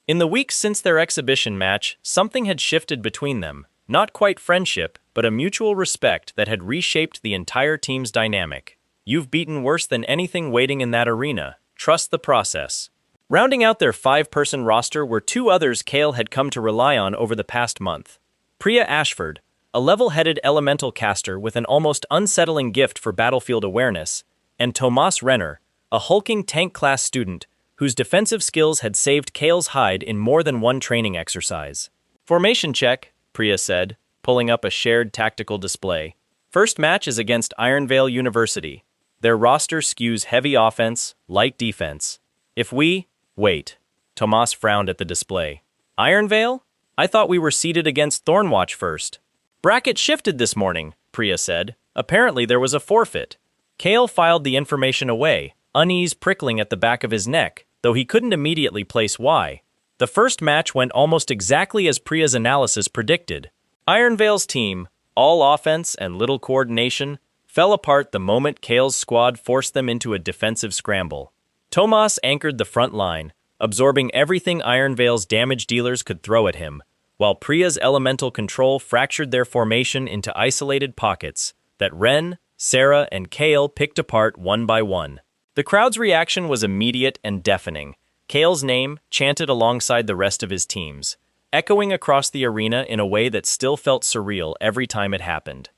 In the weeks since their exhibition match, something had shifted between them, not quite friendship, but a mutual respect that had reshaped the entire team's dynamic. "You've beaten worse than anything waiting in that arena. Trust the process." Rounding out their 5-person roster were 2 others Kale had come to rely on over the past month. Priya Ashford, a level-headed elemental caster with an almost unsettling gift for battlefield awareness, and Tomas Renner, a hulking tank-class student whose defensive skills had saved Kale's hide in more than one training exercise. "Formation check," Priya said, pulling up a shared tactical display. "First match is against Ironvale University. Their roster skews heavy offense, light defense. If we—" "Wait." Tomas frowned at the display. "Ironvale? I thought we were seeded against Thornwatch first." "Bracket shifted this morning," Priya said. "Apparently there was a forfeit." Kale filed the information away, unease prickling at the back of his neck, though he couldn't immediately place why. The first match went almost exactly as Priya's analysis predicted. Ironvale's team, all offense and little coordination, fell apart the moment Kale's squad forced them into a defensive scramble. Tomas anchored the front line, absorbing everything Ironvale's damage dealers could throw at him, while Priya's elemental control fractured their formation into isolated pockets that Ren, Sarah, and Kale picked apart one by one. The crowd's reaction was immediate and deafening. Kale's name chanted alongside the rest of his team's, echoing across the arena in a way that still felt surreal every time it happened.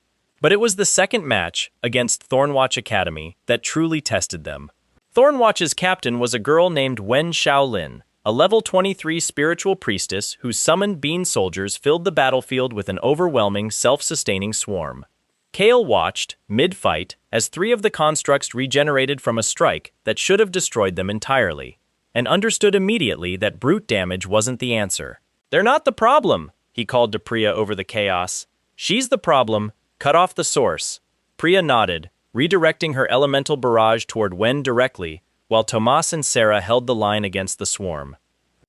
But it was the second match, against Thornwatch Academy, that truly tested them. Thornwatch's captain was a girl named Wen Shaolin, a level 23 spiritual priestess whose summoned bean soldiers filled the battlefield with an overwhelming, self-sustaining swarm. Kale watched, mid-fight, as 3 of the constructs regenerated from a strike that should have destroyed them entirely, and understood immediately that brute damage wasn't the answer. "They're not the problem," he called to Priya over the chaos. "She's the problem. Cut off the source." Priya nodded, redirecting her elemental barrage toward Wen directly, while Tomas and Sarah held the line against the swarm.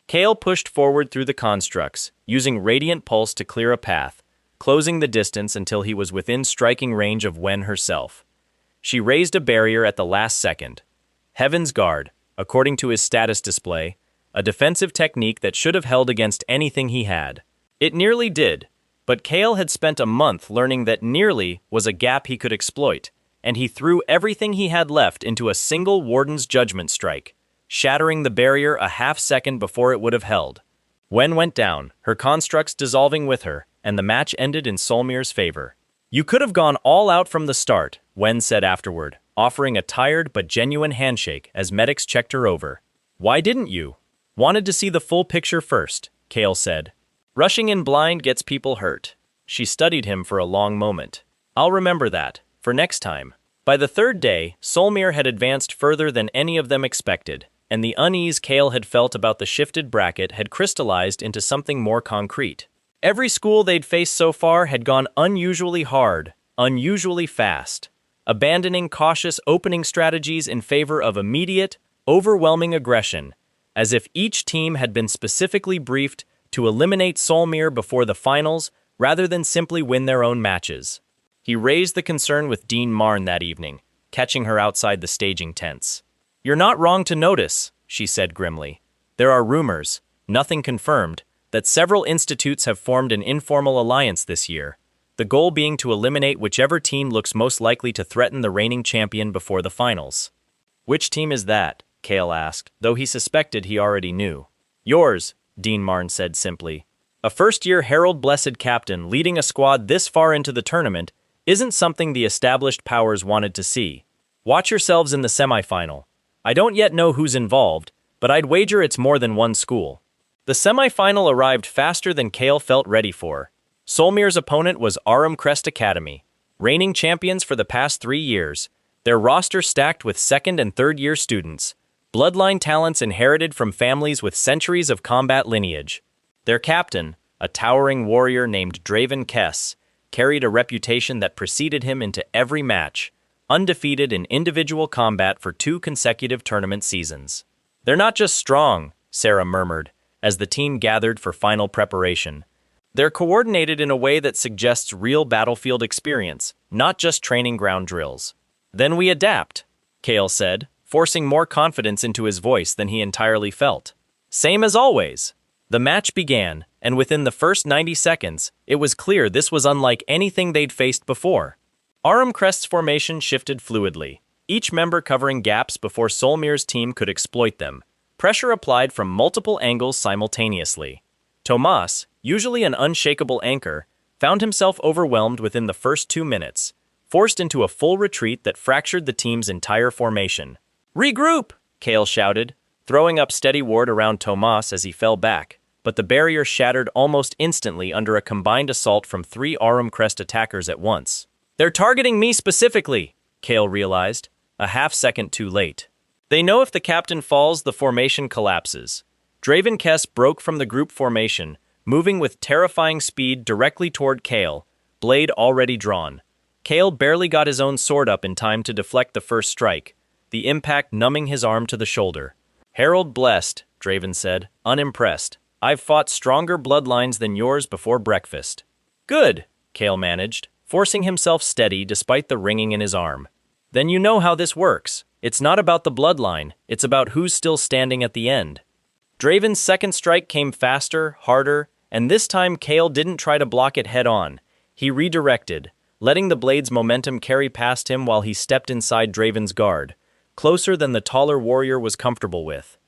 Kale pushed forward through the constructs, using Radiant Pulse to clear a path, closing the distance until he was within striking range of Wen herself. She raised a barrier at the last second. Heaven's Guard, according to his status display, a defensive technique that should have held against anything he had. It nearly did, but Kale had spent a month learning that nearly was a gap he could exploit, and he threw everything he had left into a single Warden's Judgment strike, shattering the barrier a half-second before it would have held. Wen went down, her constructs dissolving with her, and the match ended in Solmir's favor. "You could have gone all out from the start," Wen said afterward, offering a tired but genuine handshake as medics checked her over. "Why didn't you?" "Wanted to see the full picture first," Kale said. "Rushing in blind gets people hurt." She studied him for a long moment. "I'll remember that, for next time." By the third day, Solmir had advanced further than any of them expected, and the unease Kale had felt about the shifted bracket had crystallized into something more concrete. Every school they'd faced so far had gone unusually hard, unusually fast, abandoning cautious opening strategies in favor of immediate, overwhelming aggression, as if each team had been specifically briefed to eliminate Solmir before the finals rather than simply win their own matches. He raised the concern with Dean Marn that evening, catching her outside the staging tents. You're not wrong to notice, she said grimly. There are rumors, nothing confirmed, that several institutes have formed an informal alliance this year, the goal being to eliminate whichever team looks most likely to threaten the reigning champion before the finals. Which team is that? Kale asked, though he suspected he already knew. Yours, Dean Marn said simply. A first-year Herald Blessed captain leading a squad this far into the tournament isn't something the established powers wanted to see. Watch yourselves in the semifinal. I don't yet know who's involved, but I'd wager it's more than one school. The semifinal arrived faster than Kale felt ready for. Solmir's opponent was Crest Academy, reigning champions for the past 3 years, their roster stacked with second- and third-year students, bloodline talents inherited from families with centuries of combat lineage. Their captain, a towering warrior named Draven Kess, carried a reputation that preceded him into every match, undefeated in individual combat for 2 consecutive tournament seasons. They're not just strong, Sarah murmured, as the team gathered for final preparation. They're coordinated in a way that suggests real battlefield experience, not just training ground drills. Then we adapt, Kale said, forcing more confidence into his voice than he entirely felt. Same as always. The match began, and within the first 90 seconds, it was clear this was unlike anything they'd faced before. Crest's formation shifted fluidly, each member covering gaps before Solmir's team could exploit them. Pressure applied from multiple angles simultaneously. Tomas, usually an unshakable anchor, found himself overwhelmed within the first 2 minutes, forced into a full retreat that fractured the team's entire formation. "Regroup!" Kale shouted, throwing up steady ward around Tomas as he fell back, but the barrier shattered almost instantly under a combined assault from 3 Crest attackers at once. "They're targeting me specifically," Kale realized, a half-second too late. They know if the captain falls, the formation collapses. Draven Kess broke from the group formation, moving with terrifying speed directly toward Kale, blade already drawn. Kale barely got his own sword up in time to deflect the first strike, the impact numbing his arm to the shoulder. "Herald blessed," Draven said, unimpressed. "I've fought stronger bloodlines than yours before breakfast." "Good," Kale managed, forcing himself steady despite the ringing in his arm. "Then you know how this works. It's not about the bloodline, it's about who's still standing at the end." Draven's second strike came faster, harder, and this time Kale didn't try to block it head-on. He redirected, letting the blade's momentum carry past him while he stepped inside Draven's guard, closer than the taller warrior was comfortable with.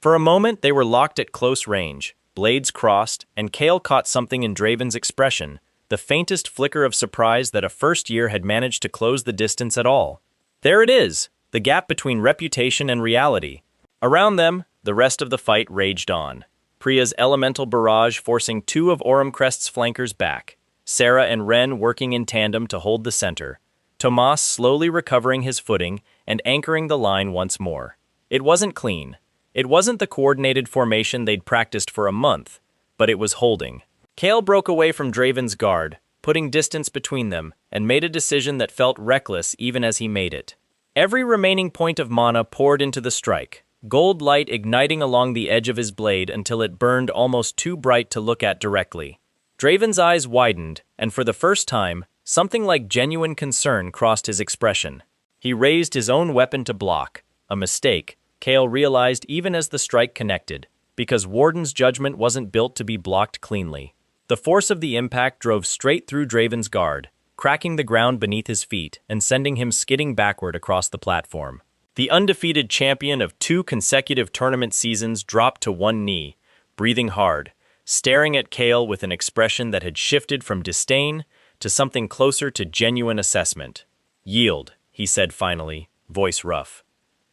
For a moment, they were locked at close range, blades crossed, and Kale caught something in Draven's expression, the faintest flicker of surprise that a first year had managed to close the distance at all. There it is, the gap between reputation and reality. Around them, the rest of the fight raged on. Priya's elemental barrage forcing 2 of Crest's flankers back, Sarah and Ren working in tandem to hold the center, Tomas slowly recovering his footing and anchoring the line once more. It wasn't clean. It wasn't the coordinated formation they'd practiced for a month, but it was holding. Kale broke away from Draven's guard, putting distance between them, and made a decision that felt reckless even as he made it. Every remaining point of mana poured into the strike, gold light igniting along the edge of his blade until it burned almost too bright to look at directly. Draven's eyes widened, and for the first time, something like genuine concern crossed his expression. He raised his own weapon to block, a mistake, Kale realized even as the strike connected, because Warden's judgment wasn't built to be blocked cleanly. The force of the impact drove straight through Draven's guard, cracking the ground beneath his feet and sending him skidding backward across the platform. The undefeated champion of 2 consecutive tournament seasons dropped to one knee, breathing hard, staring at Kale with an expression that had shifted from disdain to something closer to genuine assessment. "Yield," he said finally, voice rough.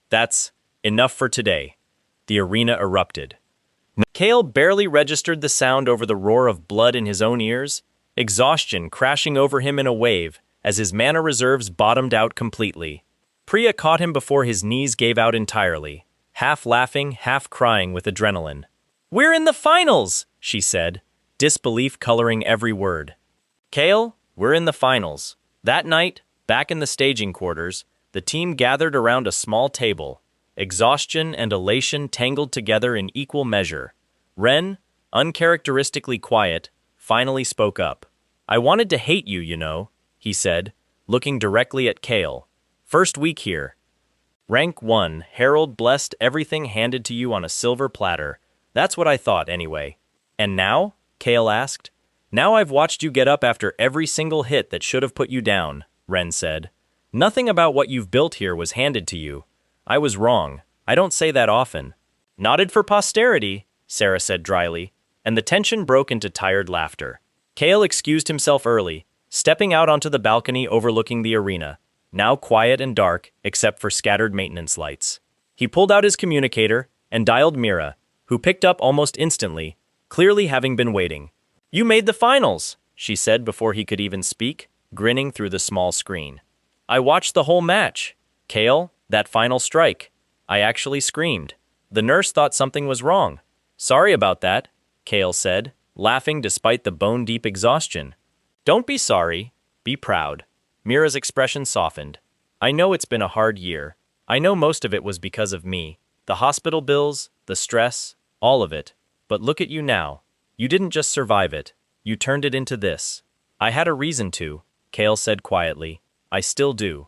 "That's enough for today." The arena erupted. Kale barely registered the sound over the roar of blood in his own ears, exhaustion crashing over him in a wave as his mana reserves bottomed out completely. Priya caught him before his knees gave out entirely, half laughing, half crying with adrenaline. "We're in the finals," she said, disbelief coloring every word. "Kale, we're in the finals." That night, back in the staging quarters, the team gathered around a small table, exhaustion and elation tangled together in equal measure. Ren, uncharacteristically quiet, finally spoke up. "I wanted to hate you, you know," he said, looking directly at Kale. "First week here." Rank 1, Herald blessed, everything handed to you on a silver platter. That's what I thought, anyway. And now? Kale asked. Now I've watched you get up after every single hit that should have put you down, Ren said. Nothing about what you've built here was handed to you. I was wrong. I don't say that often. Nodded for posterity, Sarah said dryly, and the tension broke into tired laughter. Kale excused himself early, stepping out onto the balcony overlooking the arena, now quiet and dark except for scattered maintenance lights. He pulled out his communicator and dialed Mira, who picked up almost instantly, clearly having been waiting. You made the finals, she said before he could even speak, grinning through the small screen. I watched the whole match. Kale, that final strike. I actually screamed. The nurse thought something was wrong. Sorry about that, Kale said, laughing despite the bone-deep exhaustion. Don't be sorry. Be proud. Mira's expression softened. I know it's been a hard year. I know most of it was because of me. The hospital bills, the stress, all of it. But look at you now. You didn't just survive it. You turned it into this. I had a reason to, Kale said quietly. I still do.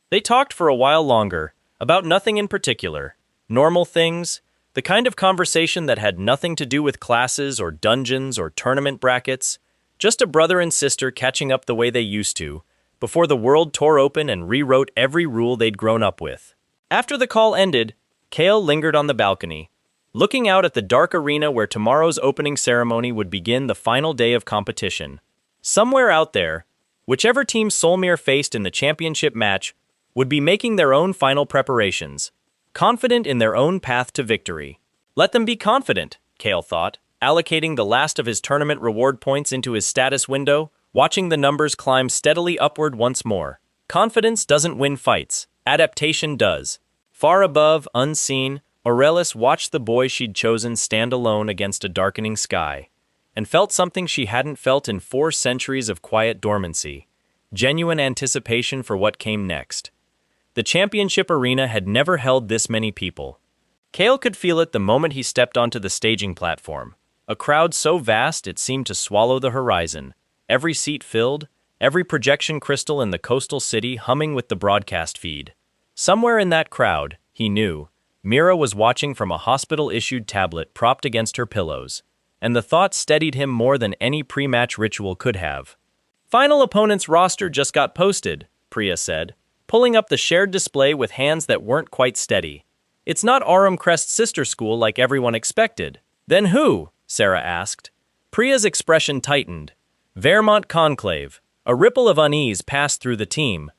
They talked for a while longer, about nothing in particular. Normal things, the kind of conversation that had nothing to do with classes or dungeons or tournament brackets. Just a brother and sister catching up the way they used to, before the world tore open and rewrote every rule they'd grown up with. After the call ended, Kale lingered on the balcony, looking out at the dark arena where tomorrow's opening ceremony would begin the final day of competition. Somewhere out there, whichever team Solmir faced in the championship match would be making their own final preparations, confident in their own path to victory. Let them be confident, Kale thought, allocating the last of his tournament reward points into his status window, watching the numbers climb steadily upward once more. Confidence doesn't win fights, adaptation does. Far above, unseen, Aurelis watched the boy she'd chosen stand alone against a darkening sky, and felt something she hadn't felt in 4 centuries of quiet dormancy, genuine anticipation for what came next. The championship arena had never held this many people. Kale could feel it the moment he stepped onto the staging platform, a crowd so vast it seemed to swallow the horizon, every seat filled, every projection crystal in the coastal city humming with the broadcast feed. Somewhere in that crowd, he knew, Mira was watching from a hospital-issued tablet propped against her pillows, and the thought steadied him more than any pre-match ritual could have. Final opponent's roster just got posted, Priya said, pulling up the shared display with hands that weren't quite steady. It's not Aurum Crest's sister school like everyone expected. Then who? Sarah asked. Priya's expression tightened. Vermont Conclave. A ripple of unease passed through the team.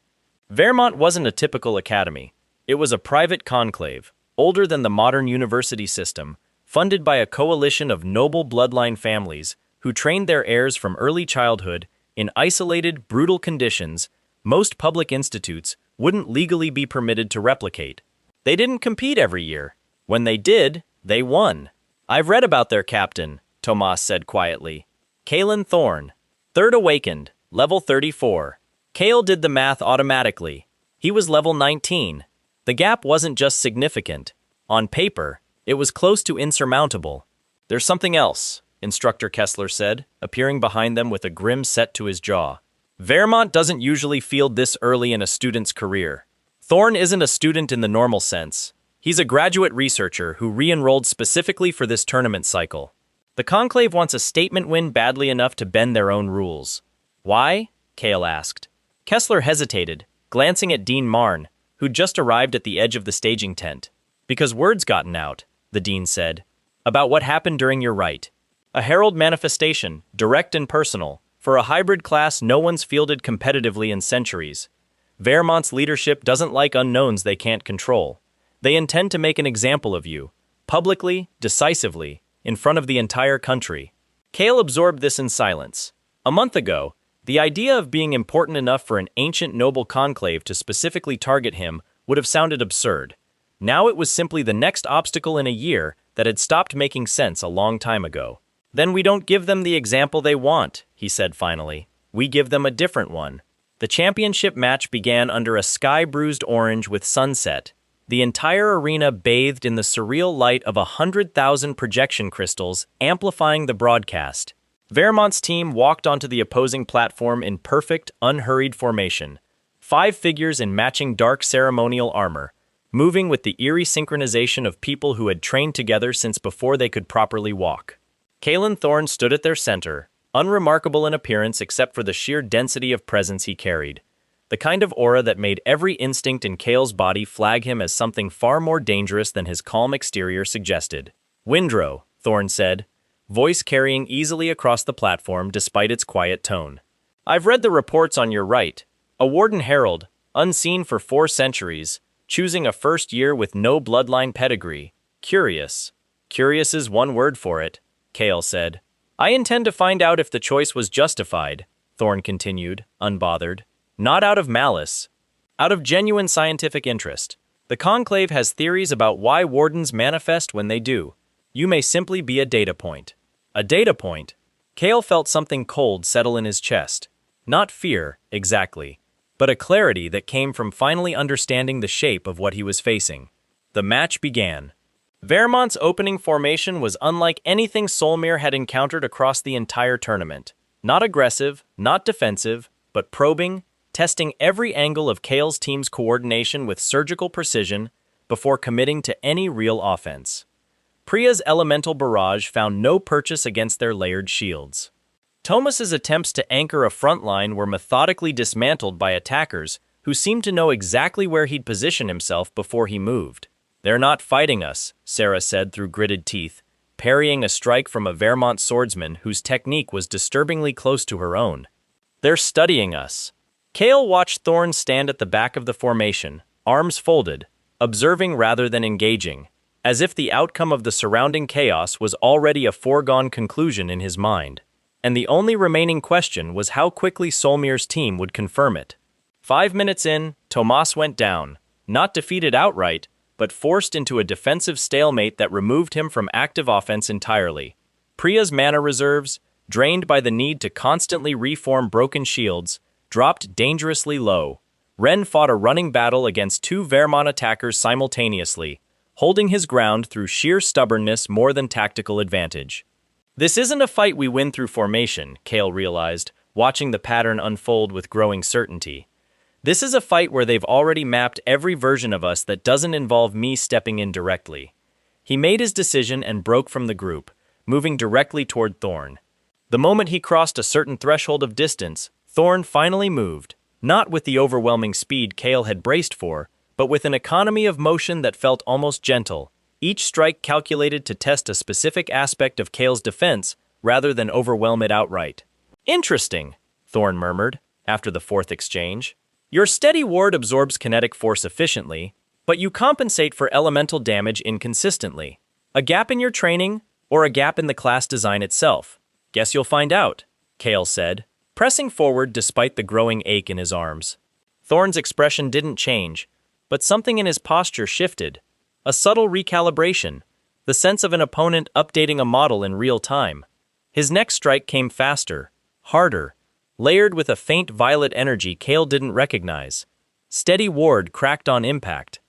Vermont wasn't a typical academy. It was a private conclave, older than the modern university system, funded by a coalition of noble bloodline families who trained their heirs from early childhood in isolated, brutal conditions most public institutes wouldn't legally be permitted to replicate. They didn't compete every year. When they did, they won. I've read about their captain, Tomas said quietly. Kalen Thorne. Third awakened, level 34. Kale did the math automatically. He was level 19. The gap wasn't just significant. On paper, it was close to insurmountable. There's something else, Instructor Kessler said, appearing behind them with a grim set to his jaw. Vermont doesn't usually field this early in a student's career. Thorne isn't a student in the normal sense. He's a graduate researcher who re-enrolled specifically for this tournament cycle. The Conclave wants a statement win badly enough to bend their own rules. Why? Kale asked. Kessler hesitated, glancing at Dean Marn, who'd just arrived at the edge of the staging tent. Because word's gotten out, the dean said, about what happened during your rite. A herald manifestation, direct and personal, for a hybrid class no one's fielded competitively in centuries. Vermont's leadership doesn't like unknowns they can't control. They intend to make an example of you, publicly, decisively, in front of the entire country. Kale absorbed this in silence. A month ago, the idea of being important enough for an ancient noble conclave to specifically target him would have sounded absurd. Now it was simply the next obstacle in a year that had stopped making sense a long time ago. Then we don't give them the example they want, he said finally. We give them a different one. The championship match began under a sky-bruised orange with sunset. The entire arena bathed in the surreal light of 100,000 projection crystals amplifying the broadcast. Vermont's team walked onto the opposing platform in perfect, unhurried formation. 5 figures in matching dark ceremonial armor. moving with the eerie synchronization of people who had trained together since before they could properly walk. Kalen Thorne stood at their center, unremarkable in appearance except for the sheer density of presence he carried, the kind of aura that made every instinct in Kale's body flag him as something far more dangerous than his calm exterior suggested. "Windrow," Thorne said, voice carrying easily across the platform despite its quiet tone. "I've read the reports on your right. A Warden Herald, unseen for 4 centuries, choosing a first year with no bloodline pedigree. Curious. Curious is one word for it," Kale said. "I intend to find out if the choice was justified," Thorne continued, unbothered. "Not out of malice. Out of genuine scientific interest. The Conclave has theories about why wardens manifest when they do. You may simply be a data point." A data point? Kale felt something cold settle in his chest. Not fear, exactly, but a clarity that came from finally understanding the shape of what he was facing. The match began. Vermont's opening formation was unlike anything Solmir had encountered across the entire tournament. Not aggressive, not defensive, but probing, testing every angle of Kale's team's coordination with surgical precision before committing to any real offense. Priya's elemental barrage found no purchase against their layered shields. Thomas's attempts to anchor a front line were methodically dismantled by attackers who seemed to know exactly where he'd position himself before he moved. "They're not fighting us," Sarah said through gritted teeth, parrying a strike from a Vermont swordsman whose technique was disturbingly close to her own. "They're studying us." Kale watched Thorne stand at the back of the formation, arms folded, observing rather than engaging, as if the outcome of the surrounding chaos was already a foregone conclusion in his mind. And the only remaining question was how quickly Solmir's team would confirm it. 5 minutes in, Tomas went down, not defeated outright, but forced into a defensive stalemate that removed him from active offense entirely. Priya's mana reserves, drained by the need to constantly reform broken shields, dropped dangerously low. Ren fought a running battle against 2 Vermont attackers simultaneously, holding his ground through sheer stubbornness more than tactical advantage. "This isn't a fight we win through formation," Kale realized, watching the pattern unfold with growing certainty. "This is a fight where they've already mapped every version of us that doesn't involve me stepping in directly." He made his decision and broke from the group, moving directly toward Thorne. The moment he crossed a certain threshold of distance, Thorne finally moved, not with the overwhelming speed Kale had braced for, but with an economy of motion that felt almost gentle, each strike calculated to test a specific aspect of Kale's defense rather than overwhelm it outright. "Interesting," Thorne murmured, after the 4th exchange. "Your steady ward absorbs kinetic force efficiently, but you compensate for elemental damage inconsistently. A gap in your training, or a gap in the class design itself? Guess you'll find out," Kale said, pressing forward despite the growing ache in his arms. Thorne's expression didn't change, but something in his posture shifted. A subtle recalibration, the sense of an opponent updating a model in real time. His next strike came faster, harder, layered with a faint violet energy Kale didn't recognize. Steady ward cracked on impact.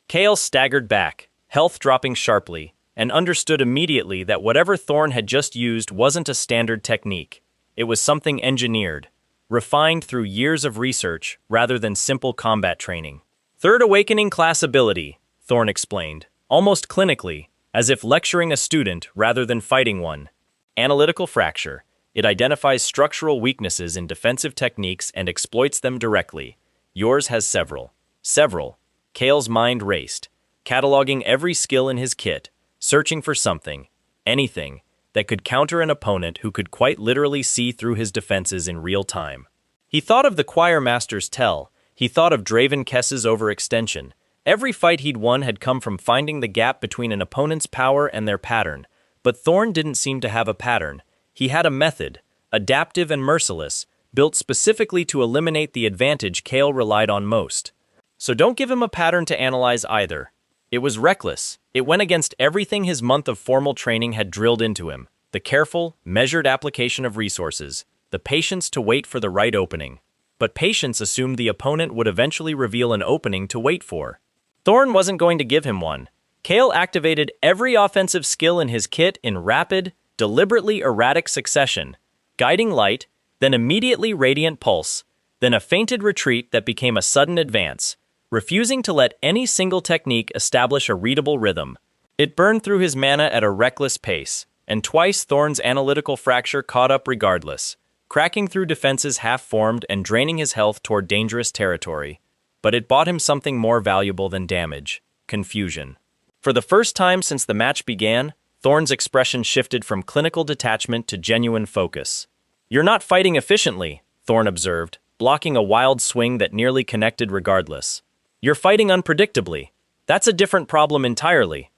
Kale staggered back, health dropping sharply, and understood immediately that whatever Thorne had just used wasn't a standard technique. It was something engineered, refined through years of research rather than simple combat training. "Third awakening class ability," Thorne explained, almost clinically, as if lecturing a student rather than fighting one. "Analytical fracture. It identifies structural weaknesses in defensive techniques and exploits them directly. Yours has several." Several. Kale's mind raced, cataloging every skill in his kit, searching for something, anything, that could counter an opponent who could quite literally see through his defenses in real time. He thought of the Choir Master's tell. He thought of Draven Kess's overextension. Every fight he'd won had come from finding the gap between an opponent's power and their pattern. But Thorne didn't seem to have a pattern. He had a method, adaptive and merciless, built specifically to eliminate the advantage Kale relied on most. So don't give him a pattern to analyze either. It was reckless. It went against everything his month of formal training had drilled into him. The careful, measured application of resources, the patience to wait for the right opening. But patience assumed the opponent would eventually reveal an opening to wait for. Thorne wasn't going to give him one. Kale activated every offensive skill in his kit in rapid, deliberately erratic succession. Guiding light, then immediately radiant pulse, then a feinted retreat that became a sudden advance. refusing to let any single technique establish a readable rhythm. It burned through his mana at a reckless pace, and twice Thorn's analytical fracture caught up regardless, cracking through defenses half-formed and draining his health toward dangerous territory. But it bought him something more valuable than damage: confusion. For the first time since the match began, Thorn's expression shifted from clinical detachment to genuine focus. "You're not fighting efficiently," Thorn observed, blocking a wild swing that nearly connected regardless. "You're fighting unpredictably. That's a different problem entirely."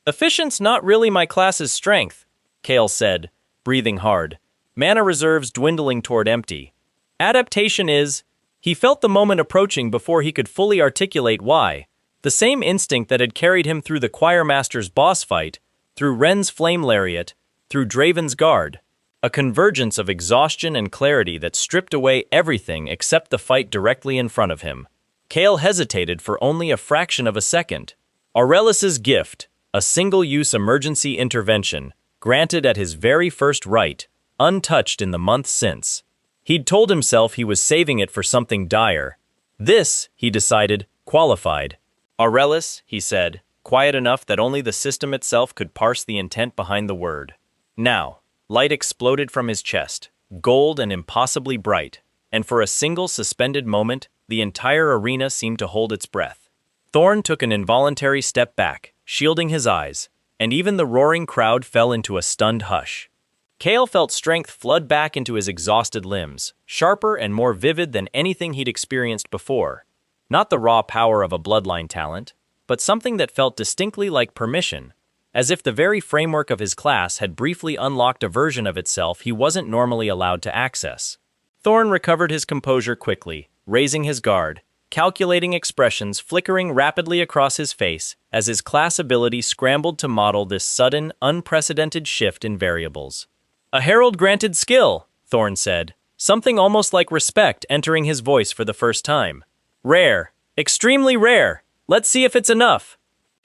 "Efficient's not really my class's strength," Kale said, breathing hard, mana reserves dwindling toward empty. "Adaptation is." He felt the moment approaching before he could fully articulate why. The same instinct that had carried him through the Choirmaster's boss fight, through Ren's flame lariat, through Draven's guard. A convergence of exhaustion and clarity that stripped away everything except the fight directly in front of him. Kale hesitated for only a fraction of a second. Aurelis's gift, a single-use emergency intervention, granted at his very first rite, untouched in the months since. He'd told himself he was saving it for something dire. This, he decided, qualified. "Aurelis," he said, quiet enough that only the system itself could parse the intent behind the word. Now, light exploded from his chest, gold and impossibly bright, and for a single suspended moment, the entire arena seemed to hold its breath. Thorn took an involuntary step back, shielding his eyes, and even the roaring crowd fell into a stunned hush. Kale felt strength flood back into his exhausted limbs, sharper and more vivid than anything he'd experienced before. Not the raw power of a bloodline talent, but something that felt distinctly like permission, as if the very framework of his class had briefly unlocked a version of itself he wasn't normally allowed to access. Thorn recovered his composure quickly, raising his guard, calculating expressions flickering rapidly across his face as his class ability scrambled to model this sudden, unprecedented shift in variables. "A herald-granted skill," Thorn said, something almost like respect entering his voice for the first time. "Rare. Extremely rare. Let's see if it's enough."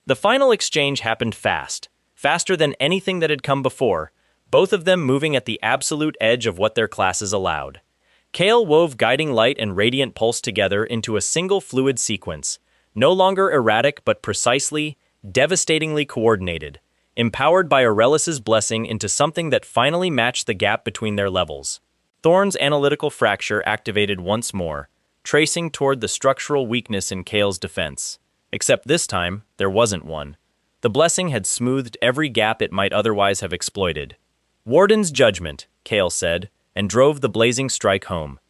The final exchange happened fast, faster than anything that had come before, both of them moving at the absolute edge of what their classes allowed. Kale wove guiding light and radiant pulse together into a single fluid sequence, no longer erratic but precisely, devastatingly coordinated, empowered by Aurelis's blessing into something that finally matched the gap between their levels. Thorn's analytical fracture activated once more, tracing toward the structural weakness in Kale's defense. Except this time, there wasn't one. The blessing had smoothed every gap it might otherwise have exploited. "Warden's judgment," Kale said, and drove the blazing strike home.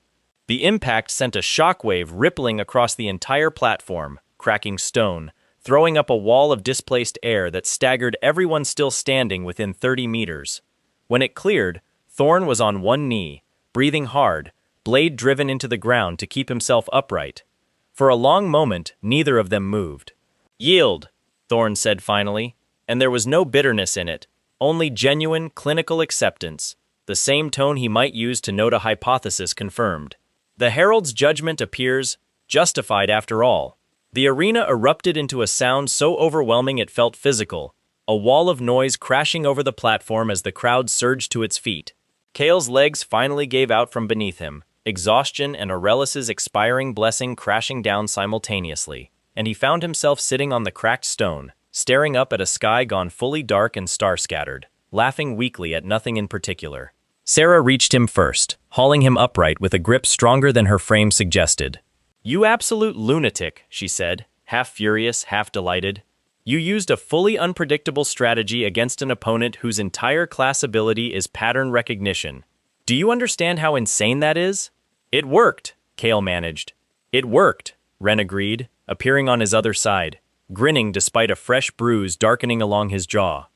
The impact sent a shockwave rippling across the entire platform, cracking stone, throwing up a wall of displaced air that staggered everyone still standing within 30 meters. When it cleared, Thorn was on one knee, breathing hard, blade driven into the ground to keep himself upright. For a long moment, neither of them moved. "Yield," Thorn said finally, and there was no bitterness in it, only genuine, clinical acceptance, the same tone he might use to note a hypothesis confirmed. The Herald's judgment appears justified after all. The arena erupted into a sound so overwhelming it felt physical, a wall of noise crashing over the platform as the crowd surged to its feet. Kale's legs finally gave out from beneath him, exhaustion and Aurelis's expiring blessing crashing down simultaneously, and he found himself sitting on the cracked stone, staring up at a sky gone fully dark and star-scattered, laughing weakly at nothing in particular. Sarah reached him first, hauling him upright with a grip stronger than her frame suggested. "You absolute lunatic," she said, half furious, half delighted. "You used a fully unpredictable strategy against an opponent whose entire class ability is pattern recognition. Do you understand how insane that is?" "It worked," Kale managed. "It worked," Ren agreed, appearing on his other side, grinning despite a fresh bruise darkening along his jaw.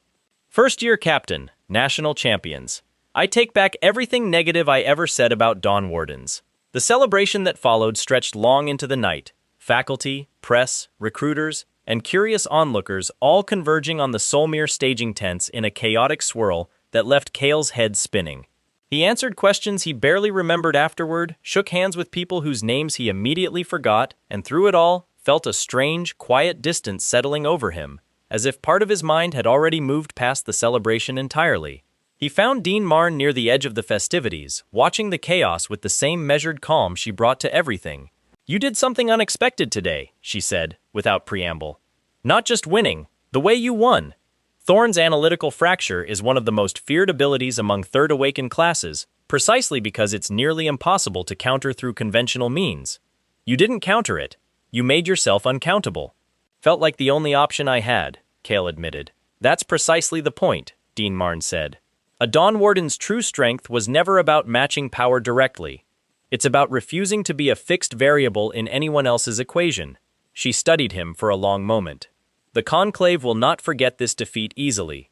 "First-year captain, national champions. I take back everything negative I ever said about Dawn Wardens." The celebration that followed stretched long into the night, faculty, press, recruiters, and curious onlookers all converging on the Solmere staging tents in a chaotic swirl that left Kale's head spinning. He answered questions he barely remembered afterward, shook hands with people whose names he immediately forgot, and through it all, felt a strange, quiet distance settling over him, as if part of his mind had already moved past the celebration entirely. He found Dean Marn near the edge of the festivities, watching the chaos with the same measured calm she brought to everything. You did something unexpected today, she said, without preamble. Not just winning, the way you won. Thorn's analytical fracture is one of the most feared abilities among Third Awakened classes, precisely because it's nearly impossible to counter through conventional means. You didn't counter it. You made yourself uncountable. Felt like the only option I had, Kale admitted. That's precisely the point, Dean Marn said. A Dawn Warden's true strength was never about matching power directly. It's about refusing to be a fixed variable in anyone else's equation. She studied him for a long moment. The Conclave will not forget this defeat easily.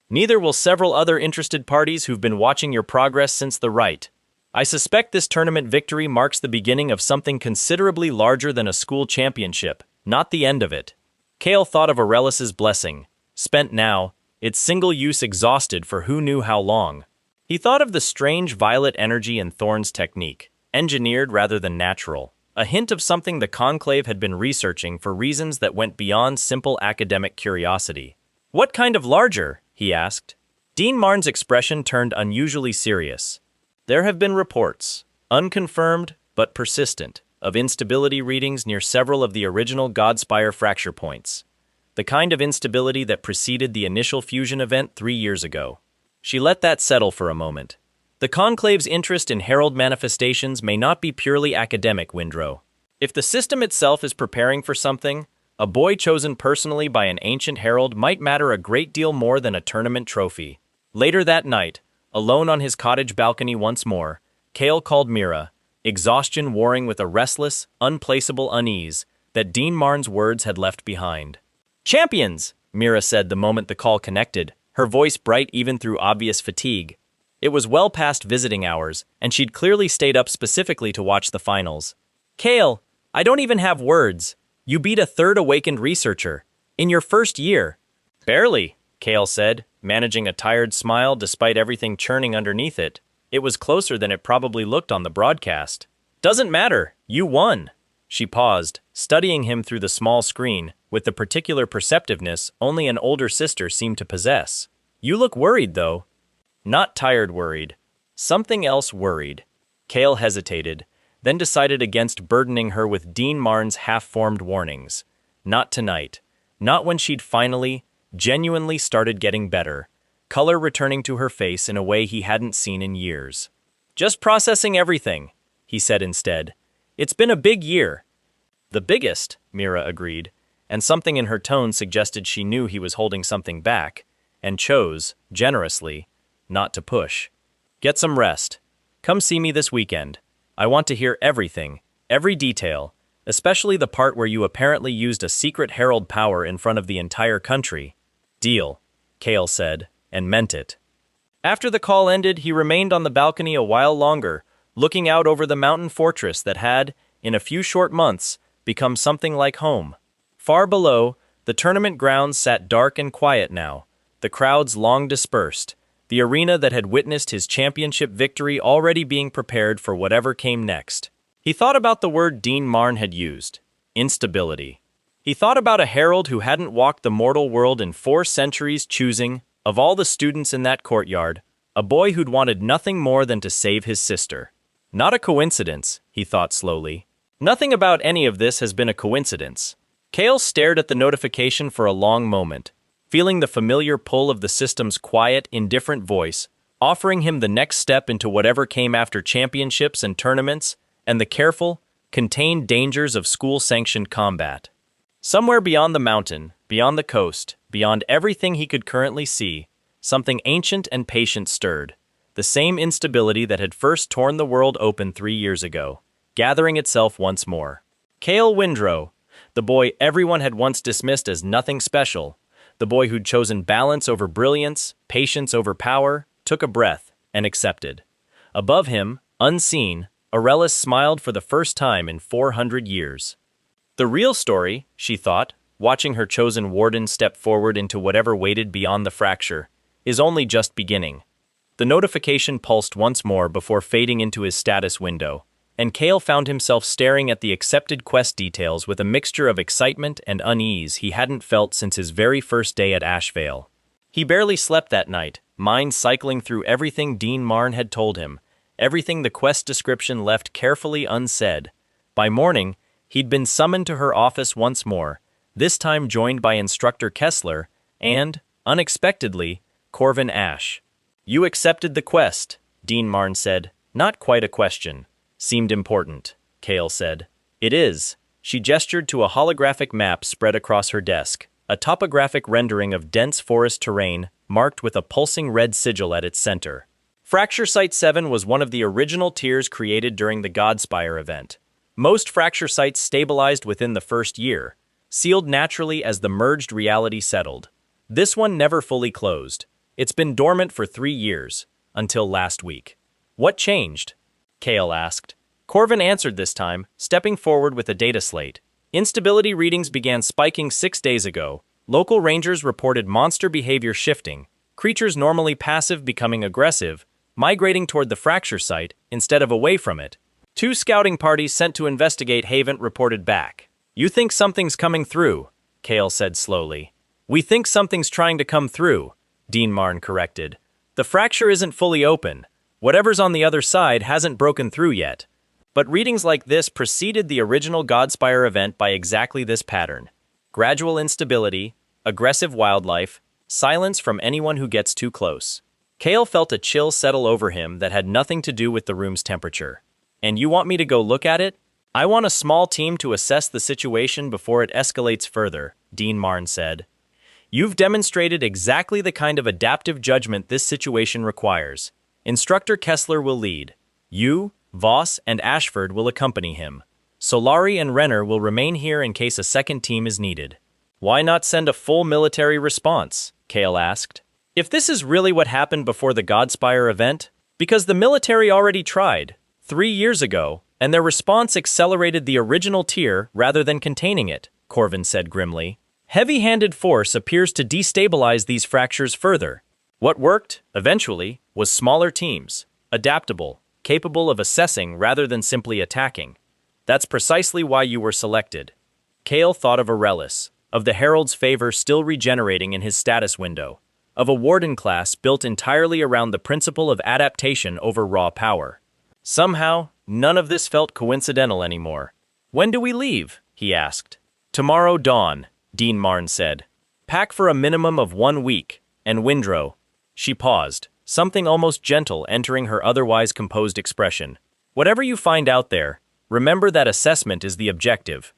Neither will several other interested parties who've been watching your progress since the rite. I suspect this tournament victory marks the beginning of something considerably larger than a school championship, not the end of it. Kale thought of Aurelis's blessing, spent now, its single use exhausted for who knew how long. He thought of the strange violet energy in Thorn's technique, engineered rather than natural. A hint of something the Conclave had been researching for reasons that went beyond simple academic curiosity. What kind of larger? He asked. Dean Marn's expression turned unusually serious. There have been reports, unconfirmed but persistent, of instability readings near several of the original Godspire fracture points. The kind of instability that preceded the initial fusion event 3 years ago. She let that settle for a moment. The Conclave's interest in herald manifestations may not be purely academic, Windrow. If the system itself is preparing for something, a boy chosen personally by an ancient herald might matter a great deal more than a tournament trophy. Later that night, alone on his cottage balcony once more, Kale called Mira, exhaustion warring with a restless, unplaceable unease that Dean Marn's words had left behind. "Champions!" Mira said the moment the call connected, her voice bright even through obvious fatigue. It was well past visiting hours, and she'd clearly stayed up specifically to watch the finals. "Kale, I don't even have words. You beat a Third Awakened researcher. In your first year." "Barely," Kale said, managing a tired smile despite everything churning underneath it. It was closer than it probably looked on the broadcast. "Doesn't matter. You won." She paused, studying him through the small screen, with the particular perceptiveness only an older sister seemed to possess. "You look worried, though." "Not tired worried. Something else worried." Kale hesitated, then decided against burdening her with Dean Marn's half-formed warnings. Not tonight. Not when she'd finally, genuinely started getting better, color returning to her face in a way he hadn't seen in years. "Just processing everything," he said instead. "It's been a big year." "The biggest," Mira agreed, and something in her tone suggested she knew he was holding something back, and chose, generously, not to push. "Get some rest. Come see me this weekend. I want to hear everything, every detail, especially the part where you apparently used a secret herald power in front of the entire country." "Deal," Kale said, and meant it. After the call ended, he remained on the balcony a while longer, looking out over the mountain fortress that had, in a few short months, become something like home. Far below, the tournament grounds sat dark and quiet now, the crowds long dispersed, the arena that had witnessed his championship victory already being prepared for whatever came next. He thought about the word Dean Marn had used, instability. He thought about a herald who hadn't walked the mortal world in 4 centuries, choosing, of all the students in that courtyard, a boy who'd wanted nothing more than to save his sister. Not a coincidence, he thought slowly. Nothing about any of this has been a coincidence. Kale stared at the notification for a long moment, feeling the familiar pull of the system's quiet, indifferent voice, offering him the next step into whatever came after championships and tournaments, and the careful, contained dangers of school-sanctioned combat. Somewhere beyond the mountain, beyond the coast, beyond everything he could currently see, something ancient and patient stirred, the same instability that had first torn the world open 3 years ago, gathering itself once more. Kale Windrow, the boy everyone had once dismissed as nothing special, the boy who'd chosen balance over brilliance, patience over power, took a breath and accepted. Above him, unseen, Aurelis smiled for the first time in 400 years. The real story, she thought, watching her chosen warden step forward into whatever waited beyond the fracture, is only just beginning. The notification pulsed once more before fading into his status window, and Kale found himself staring at the accepted quest details with a mixture of excitement and unease he hadn't felt since his very first day at Ashvale. He barely slept that night, mind cycling through everything Dean Marn had told him, everything the quest description left carefully unsaid. By morning, He'd been summoned to her office once more, this time joined by Instructor Kessler and, unexpectedly, Corvin Ash. "You accepted the quest," Dean Marn said. "Not quite a question." "Seemed important," Kale said. "It is." She gestured to a holographic map spread across her desk, a topographic rendering of dense forest terrain marked with a pulsing red sigil at its center. Fracture Site 7 was one of the original tiers created during the Godspire event. Most fracture sites stabilized within the first year, sealed naturally as the merged reality settled. This one never fully closed. It's been dormant for 3 years, until last week. "What changed?" Kale asked. Corvin answered this time, stepping forward with a data slate. Instability readings began spiking 6 days ago. Local rangers reported monster behavior shifting, creatures normally passive becoming aggressive, migrating toward the fracture site instead of away from it. 2 scouting parties sent to investigate haven't reported back. "You think something's coming through," Kale said slowly. "We think something's trying to come through," Dean Marn corrected. "The fracture isn't fully open. Whatever's on the other side hasn't broken through yet." But readings like this preceded the original Godspire event by exactly this pattern. Gradual instability, aggressive wildlife, silence from anyone who gets too close. Kale felt a chill settle over him that had nothing to do with the room's temperature. "And you want me to go look at it?" "I want a small team to assess the situation before it escalates further," Dean Marn said. "You've demonstrated exactly the kind of adaptive judgment this situation requires. Instructor Kessler will lead. You, Voss, and Ashford will accompany him. Solari and Renner will remain here in case a second team is needed." "Why not send a full military response?" Kale asked. "If this is really what happened before the Godspire event, because the military already tried 3 years ago, and their response accelerated the original tier rather than containing it," Corvin said grimly. "Heavy-handed force appears to destabilize these fractures further. What worked, eventually, was smaller teams, adaptable, capable of assessing rather than simply attacking. That's precisely why you were selected." Kale thought of Aurelis, of the Herald's favor still regenerating in his status window, of a Warden class built entirely around the principle of adaptation over raw power. Somehow, none of this felt coincidental anymore. "When do we leave?" he asked. "Tomorrow dawn," Dean Marn said. "Pack for a minimum of 1 week, and Windrow." She paused, something almost gentle entering her otherwise composed expression. "Whatever you find out there, remember that assessment is the objective.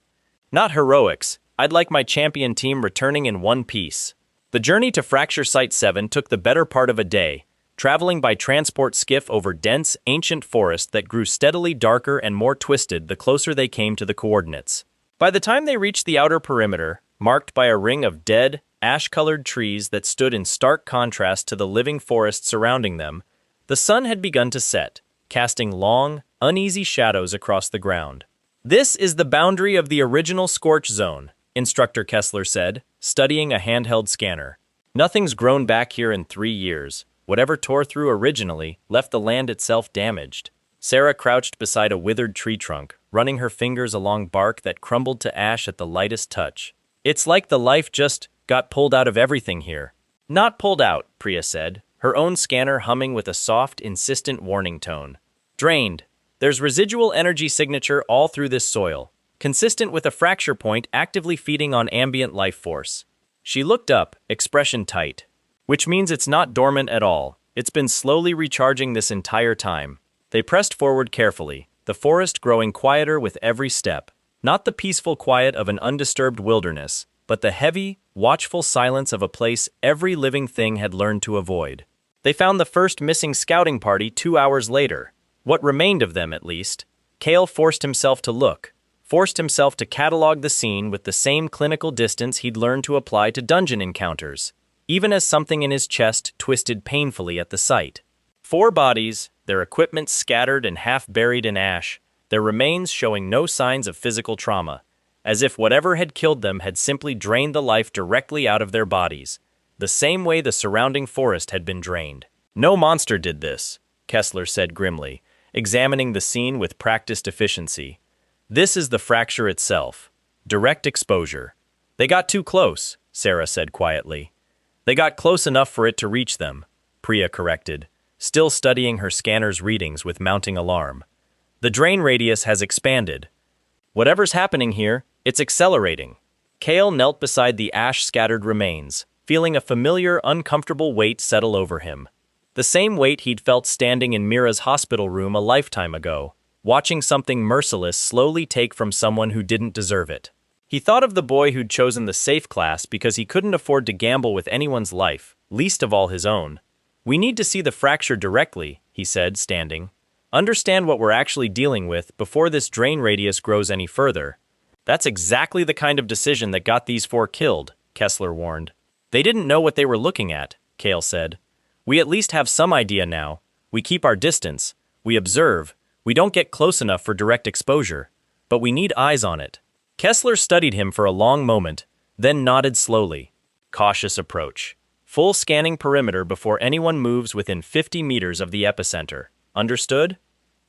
Not heroics. I'd like my champion team returning in one piece." The journey to Fracture Site 7 took the better part of a day, traveling by transport skiff over dense, ancient forest that grew steadily darker and more twisted the closer they came to the coordinates. By the time they reached the outer perimeter, marked by a ring of dead, ash-colored trees that stood in stark contrast to the living forest surrounding them, the sun had begun to set, casting long, uneasy shadows across the ground. "This is the boundary of the original scorch zone," Instructor Kessler said, studying a handheld scanner. "Nothing's grown back here in 3 years. Whatever tore through originally left the land itself damaged." Sarah crouched beside a withered tree trunk, running her fingers along bark that crumbled to ash at the lightest touch. "It's like the life just got pulled out of everything here." "Not pulled out," Priya said, her own scanner humming with a soft, insistent warning tone. "Drained. There's residual energy signature all through this soil, consistent with a fracture point actively feeding on ambient life force." She looked up, expression tight. "Which means it's not dormant at all. It's been slowly recharging this entire time." They pressed forward carefully, the forest growing quieter with every step. Not the peaceful quiet of an undisturbed wilderness, but the heavy, watchful silence of a place every living thing had learned to avoid. They found the first missing scouting party 2 hours later. What remained of them, at least. Kale forced himself to look, forced himself to catalog the scene with the same clinical distance he'd learned to apply to dungeon encounters, even as something in his chest twisted painfully at the sight. 4 bodies, their equipment scattered and half buried in ash, their remains showing no signs of physical trauma, as if whatever had killed them had simply drained the life directly out of their bodies, the same way the surrounding forest had been drained. "No monster did this," Kessler said grimly, examining the scene with practiced efficiency. "This is the fracture itself. Direct exposure." "They got too close," Sarah said quietly. "They got close enough for it to reach them," Priya corrected, still studying her scanner's readings with mounting alarm. "The drain radius has expanded." Whatever's happening here, it's accelerating. Kale knelt beside the ash-scattered remains, feeling a familiar, uncomfortable weight settle over him. The same weight he'd felt standing in Mira's hospital room a lifetime ago, watching something merciless slowly take from someone who didn't deserve it. He thought of the boy who'd chosen the safe class because he couldn't afford to gamble with anyone's life, least of all his own. "We need to see the fracture directly," he said, standing. "Understand what we're actually dealing with before this drain radius grows any further." "That's exactly the kind of decision that got these four killed," Kessler warned. "They didn't know what they were looking at," Kale said. "We at least have some idea now. We keep our distance. We observe. We don't get close enough for direct exposure. But we need eyes on it." Kessler studied him for a long moment, then nodded slowly. "Cautious approach. Full scanning perimeter before anyone moves within 50 meters of the epicenter. Understood?"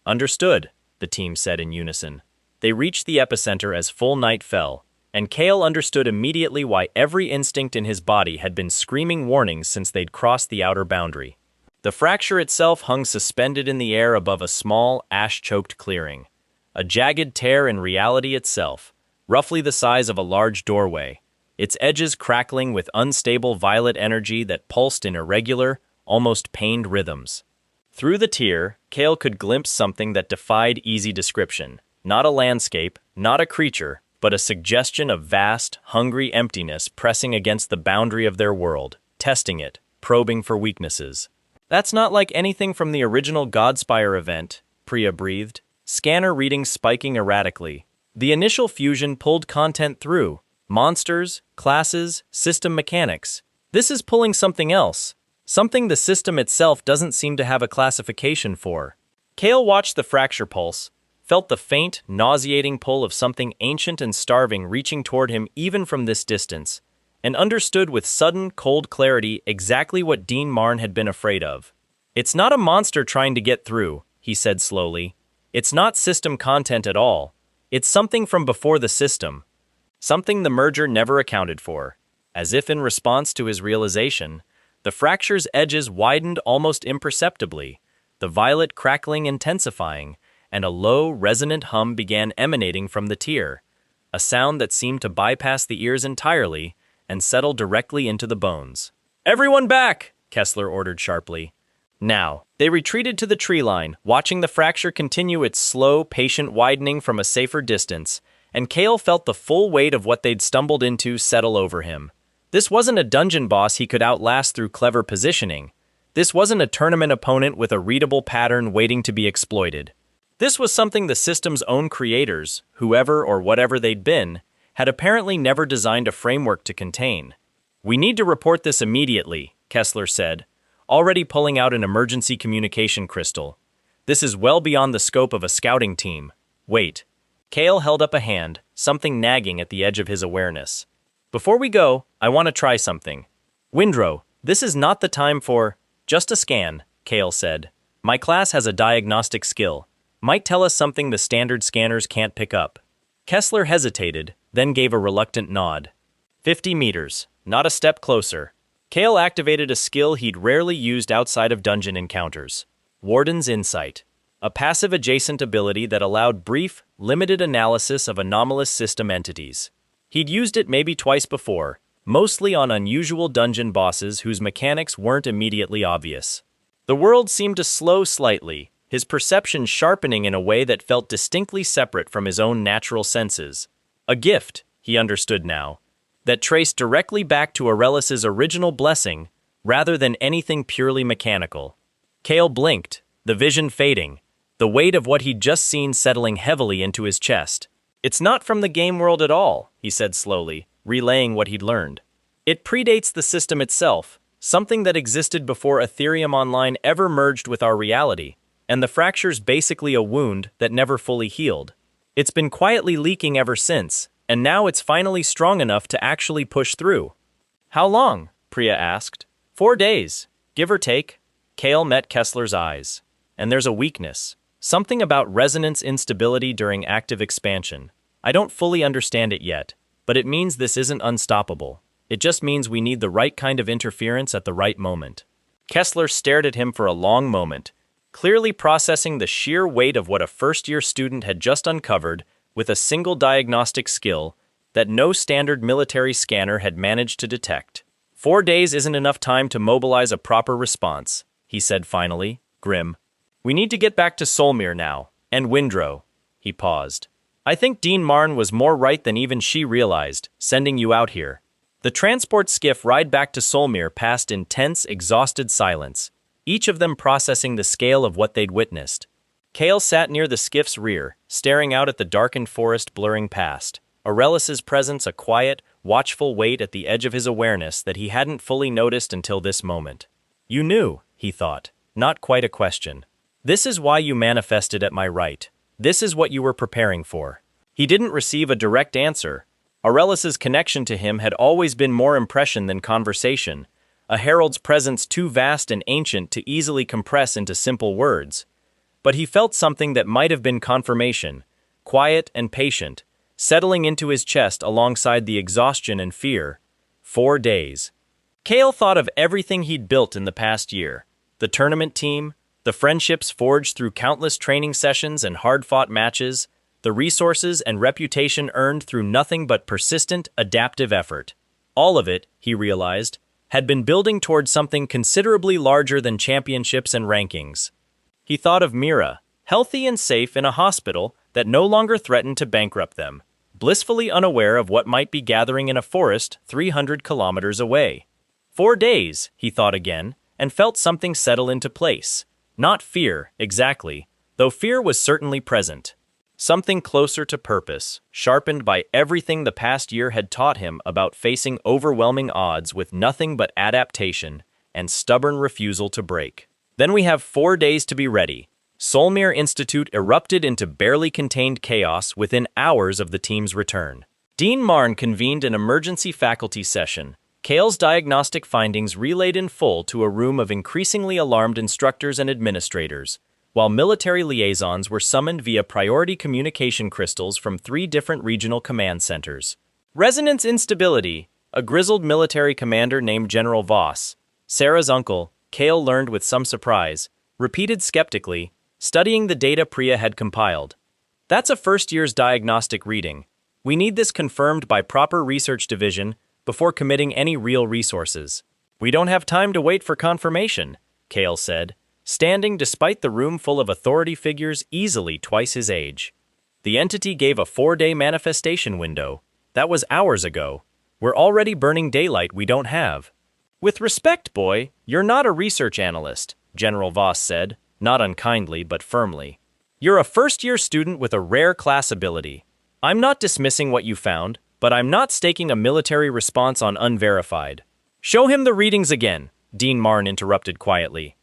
"Understood," the team said in unison. They reached the epicenter as full night fell, and Kale understood immediately why every instinct in his body had been screaming warnings since they'd crossed the outer boundary. The fracture itself hung suspended in the air above a small, ash-choked clearing. A jagged tear in reality itself, roughly the size of a large doorway, its edges crackling with unstable violet energy that pulsed in irregular, almost pained rhythms. Through the tear, Kale could glimpse something that defied easy description. Not a landscape, not a creature, but a suggestion of vast, hungry emptiness pressing against the boundary of their world, testing it, probing for weaknesses. "That's not like anything from the original Godspire event," Priya breathed, scanner readings spiking erratically. The initial fusion pulled content through. Monsters, classes, system mechanics. This is pulling something else. Something the system itself doesn't seem to have a classification for. Kale watched the fracture pulse, felt the faint, nauseating pull of something ancient and starving reaching toward him even from this distance, and understood with sudden, cold clarity exactly what Dean Marn had been afraid of. "It's not a monster trying to get through," he said slowly. "It's not system content at all. It's something from before the system. Something the merger never accounted for." As if in response to his realization, the fracture's edges widened almost imperceptibly, the violet crackling intensifying, and a low, resonant hum began emanating from the tear, a sound that seemed to bypass the ears entirely and settle directly into the bones. "Everyone back!" Kessler ordered sharply. Now, they retreated to the tree line, watching the fracture continue its slow, patient widening from a safer distance, and Kale felt the full weight of what they'd stumbled into settle over him. This wasn't a dungeon boss he could outlast through clever positioning. This wasn't a tournament opponent with a readable pattern waiting to be exploited. This was something the system's own creators, whoever or whatever they'd been, had apparently never designed a framework to contain. "We need to report this immediately," Kessler said, already pulling out an emergency communication crystal. "This is well beyond the scope of a scouting team." "Wait." Kale held up a hand, something nagging at the edge of his awareness. "Before we go, I want to try something." "Windrow, this is not the time for—" "Just a scan," Kale said. "My class has a diagnostic skill. Might tell us something the standard scanners can't pick up." Kessler hesitated, then gave a reluctant nod. 50 meters, not a step closer. Kale activated a skill he'd rarely used outside of dungeon encounters. Warden's Insight. A passive adjacent ability that allowed brief, limited analysis of anomalous system entities. He'd used it maybe twice before, mostly on unusual dungeon bosses whose mechanics weren't immediately obvious. The world seemed to slow slightly, his perception sharpening in a way that felt distinctly separate from his own natural senses. A gift, he understood now, that traced directly back to Aurelius's original blessing, rather than anything purely mechanical. Kale blinked, the vision fading, the weight of what he'd just seen settling heavily into his chest. "It's not from the game world at all," he said slowly, relaying what he'd learned. "It predates the system itself, something that existed before Ethereum Online ever merged with our reality, and the fracture's basically a wound that never fully healed. It's been quietly leaking ever since, and now it's finally strong enough to actually push through." "How long?" Priya asked. 4 days, give or take." Kale met Kessler's eyes. "And there's a weakness. Something about resonance instability during active expansion. I don't fully understand it yet, but it means this isn't unstoppable. It just means we need the right kind of interference at the right moment." Kessler stared at him for a long moment, clearly processing the sheer weight of what a first-year student had just uncovered, with a single diagnostic skill that no standard military scanner had managed to detect. 4 days isn't enough time to mobilize a proper response, he said finally, grim. We need to get back to Solmir now, and Windrow. He paused. I think Dean Marn was more right than even she realized, sending you out here. The transport skiff ride back to Solmir passed in tense, exhausted silence, each of them processing the scale of what they'd witnessed. Kale sat near the skiff's rear, staring out at the darkened forest blurring past, Aurelius's presence a quiet, watchful weight at the edge of his awareness that he hadn't fully noticed until this moment. You knew, he thought, not quite a question. This is why you manifested at my right. This is what you were preparing for. He didn't receive a direct answer. Aurelius's connection to him had always been more impression than conversation, a herald's presence too vast and ancient to easily compress into simple words. But he felt something that might have been confirmation, quiet and patient, settling into his chest alongside the exhaustion and fear. 4 days. Kale thought of everything he'd built in the past year. The tournament team, the friendships forged through countless training sessions and hard-fought matches, the resources and reputation earned through nothing but persistent, adaptive effort. All of it, he realized, had been building towards something considerably larger than championships and rankings. He thought of Mira, healthy and safe in a hospital that no longer threatened to bankrupt them, blissfully unaware of what might be gathering in a forest 300 kilometers away. 4 days, he thought again, and felt something settle into place. Not fear, exactly, though fear was certainly present. Something closer to purpose, sharpened by everything the past year had taught him about facing overwhelming odds with nothing but adaptation and stubborn refusal to break. Then we have 4 days to be ready. Solmir Institute erupted into barely contained chaos within hours of the team's return. Dean Marn convened an emergency faculty session, Kale's diagnostic findings relayed in full to a room of increasingly alarmed instructors and administrators, while military liaisons were summoned via priority communication crystals from 3 different regional command centers. Resonance instability, a grizzled military commander named General Voss, Sarah's uncle, Kale learned with some surprise, repeated skeptically, studying the data Priya had compiled. That's a first year's diagnostic reading. We need this confirmed by proper research division before committing any real resources. We don't have time to wait for confirmation, Kale said, standing despite the room full of authority figures easily twice his age. The entity gave a 4-day manifestation window. That was hours ago. We're already burning daylight we don't have. With respect, boy, you're not a research analyst, General Voss said, not unkindly but firmly. You're a first-year student with a rare class ability. I'm not dismissing what you found, but I'm not staking a military response on unverified. Show him the readings again, Dean Marn interrupted quietly.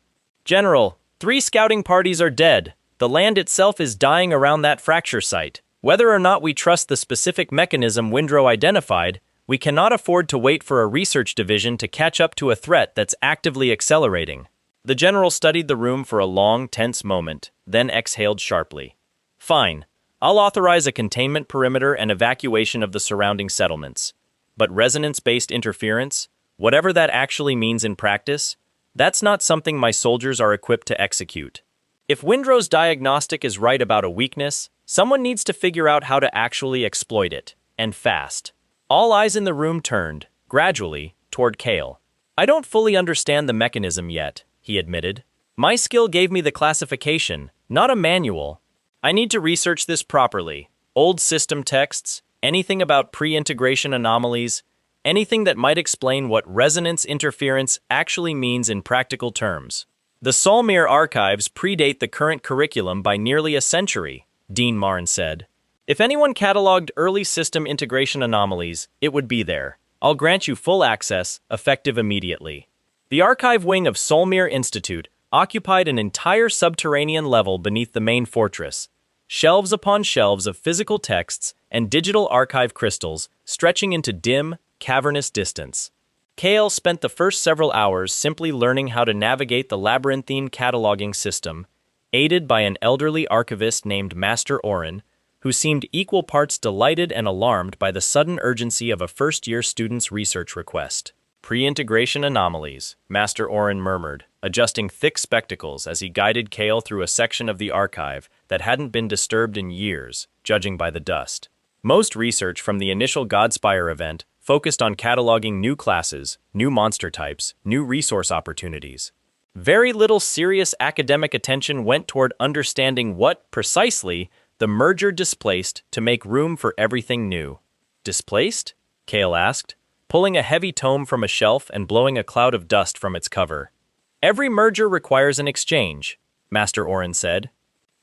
General, 3 scouting parties are dead. The land itself is dying around that fracture site. Whether or not we trust the specific mechanism Windrow identified, we cannot afford to wait for a research division to catch up to a threat that's actively accelerating. The general studied the room for a long, tense moment, then exhaled sharply. Fine. I'll authorize a containment perimeter and evacuation of the surrounding settlements. But resonance-based interference, whatever that actually means in practice, that's not something my soldiers are equipped to execute. If Windrow's diagnostic is right about a weakness, someone needs to figure out how to actually exploit it, and fast. All eyes in the room turned, gradually, toward Kale. I don't fully understand the mechanism yet, he admitted. My skill gave me the classification, not a manual. I need to research this properly. Old system texts, anything about pre-integration anomalies, anything that might explain what resonance interference actually means in practical terms. The Solmir archives predate the current curriculum by nearly a century, Dean Marn said. If anyone cataloged early system integration anomalies, it would be there. I'll grant you full access, effective immediately. The archive wing of Solmir Institute occupied an entire subterranean level beneath the main fortress, shelves upon shelves of physical texts and digital archive crystals stretching into dim, cavernous distance. Kale spent the first several hours simply learning how to navigate the labyrinthine cataloging system, aided by an elderly archivist named Master Oren, who seemed equal parts delighted and alarmed by the sudden urgency of a first-year student's research request. Pre-integration anomalies, Master Oren murmured. adjusting thick spectacles as he guided Kale through a section of the archive that hadn't been disturbed in years, judging by the dust. Most research from the initial Godspire event focused on cataloging new classes, new monster types, new resource opportunities. Very little serious academic attention went toward understanding what, precisely, the merger displaced to make room for everything new. Displaced? Kale asked, pulling a heavy tome from a shelf and blowing a cloud of dust from its cover. Every merger requires an exchange, Master Oren said.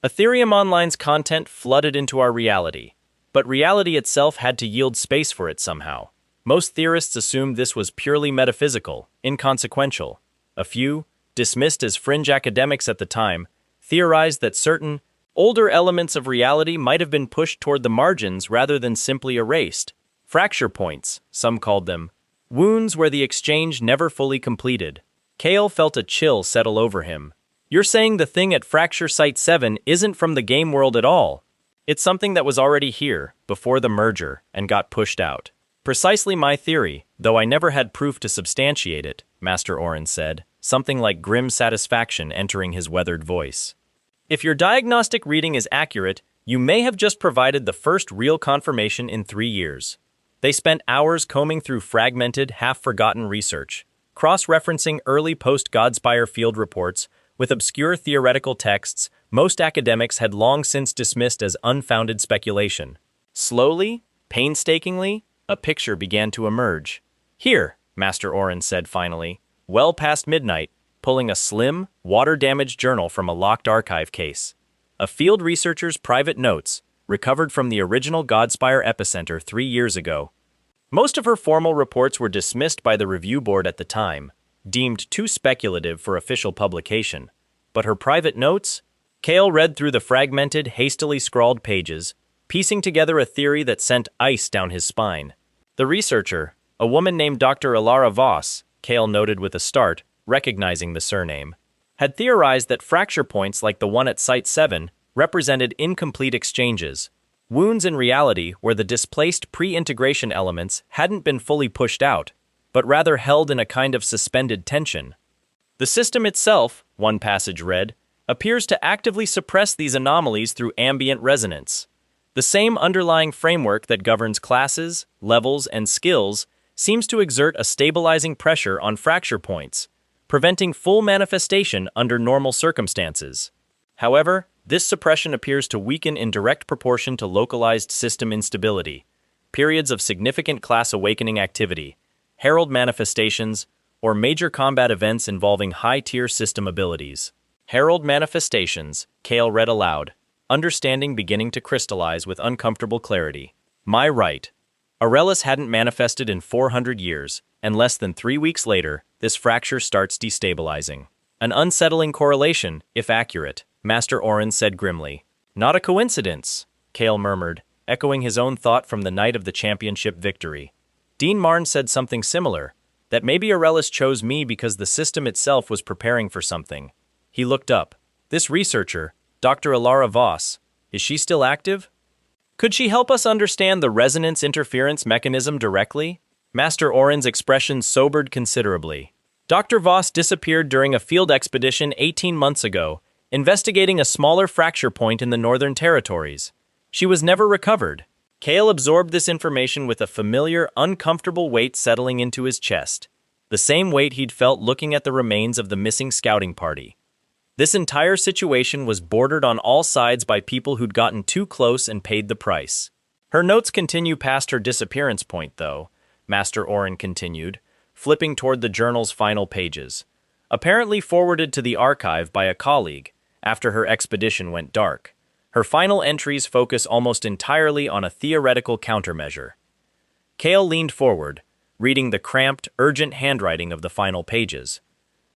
Ethereum Online's content flooded into our reality, but reality itself had to yield space for it somehow. Most theorists assumed this was purely metaphysical, inconsequential. A few, dismissed as fringe academics at the time, theorized that certain, older elements of reality might have been pushed toward the margins rather than simply erased. Fracture points, some called them. Wounds where the exchange never fully completed. Kale felt a chill settle over him. You're saying the thing at Fracture Site 7 isn't from the game world at all. It's something that was already here, before the merger, and got pushed out. Precisely my theory, though I never had proof to substantiate it, Master Oren said, something like grim satisfaction entering his weathered voice. If your diagnostic reading is accurate, you may have just provided the first real confirmation in 3 years. They spent hours combing through fragmented, half-forgotten research, cross-referencing early post-Godspire field reports with obscure theoretical texts most academics had long since dismissed as unfounded speculation. Slowly, painstakingly, a picture began to emerge. Here, Master Oren said finally, well past midnight, pulling a slim, water-damaged journal from a locked archive case. A field researcher's private notes, recovered from the original Godspire epicenter 3 years ago. Most of her formal reports were dismissed by the review board at the time, deemed too speculative for official publication. But her private notes? Kale read through the fragmented, hastily scrawled pages, piecing together a theory that sent ice down his spine. The researcher, a woman named Dr. Ilara Voss, Kale noted with a start, recognizing the surname, had theorized that fracture points like the one at Site 7 represented incomplete exchanges, wounds in reality where the displaced pre-integration elements hadn't been fully pushed out, but rather held in a kind of suspended tension. The system itself, one passage read, appears to actively suppress these anomalies through ambient resonance. The same underlying framework that governs classes, levels, and skills seems to exert a stabilizing pressure on fracture points, preventing full manifestation under normal circumstances. However, this suppression appears to weaken in direct proportion to localized system instability, periods of significant class awakening activity, herald manifestations, or major combat events involving high-tier system abilities. Herald manifestations, Kale read aloud, understanding beginning to crystallize with uncomfortable clarity. My right. Aurelius hadn't manifested in 400 years, and less than 3 weeks later, this fracture starts destabilizing. An unsettling correlation, if accurate, Master Oren said grimly. Not a coincidence, Kale murmured, echoing his own thought from the night of the championship victory. Dean Marn said something similar, that maybe Aurelius chose me because the system itself was preparing for something. He looked up. This researcher, Dr. Ilara Voss, is she still active? Could she help us understand the resonance interference mechanism directly? Master Oren's expression sobered considerably. Dr. Voss disappeared during a field expedition 18 months ago, investigating a smaller fracture point in the Northern Territories. She was never recovered. Kale absorbed this information with a familiar, uncomfortable weight settling into his chest, the same weight he'd felt looking at the remains of the missing scouting party. This entire situation was bordered on all sides by people who'd gotten too close and paid the price. Her notes continue past her disappearance point, though, Master Oren continued, flipping toward the journal's final pages, apparently forwarded to the archive by a colleague after her expedition went dark. Her final entries focus almost entirely on a theoretical countermeasure. Kale leaned forward, reading the cramped, urgent handwriting of the final pages.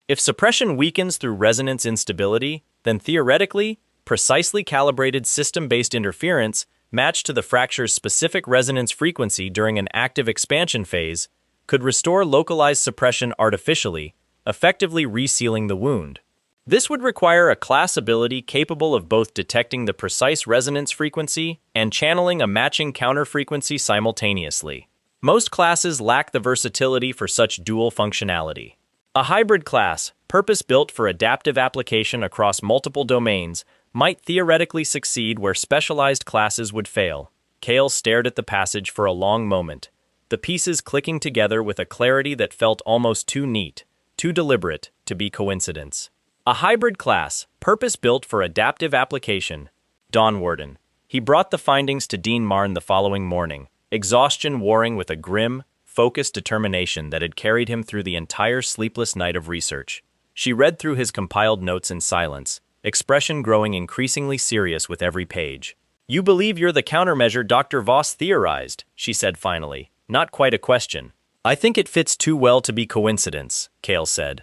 If suppression weakens through resonance instability, then theoretically, precisely calibrated system-based interference matched to the fracture's specific resonance frequency during an active expansion phase could restore localized suppression artificially, effectively resealing the wound. This would require a class ability capable of both detecting the precise resonance frequency and channeling a matching counter-frequency simultaneously. Most classes lack the versatility for such dual functionality. A hybrid class, purpose-built for adaptive application across multiple domains, might theoretically succeed where specialized classes would fail. Kale stared at the passage for a long moment, the pieces clicking together with a clarity that felt almost too neat, too deliberate to be coincidence. A hybrid class, purpose-built for adaptive application. Don Worden. He brought the findings to Dean Marn the following morning, exhaustion warring with a grim, focused determination that had carried him through the entire sleepless night of research. She read through his compiled notes in silence, expression growing increasingly serious with every page. "You believe you're the countermeasure Dr. Voss theorized," she said finally, not quite a question. "I think it fits too well to be coincidence," Kale said.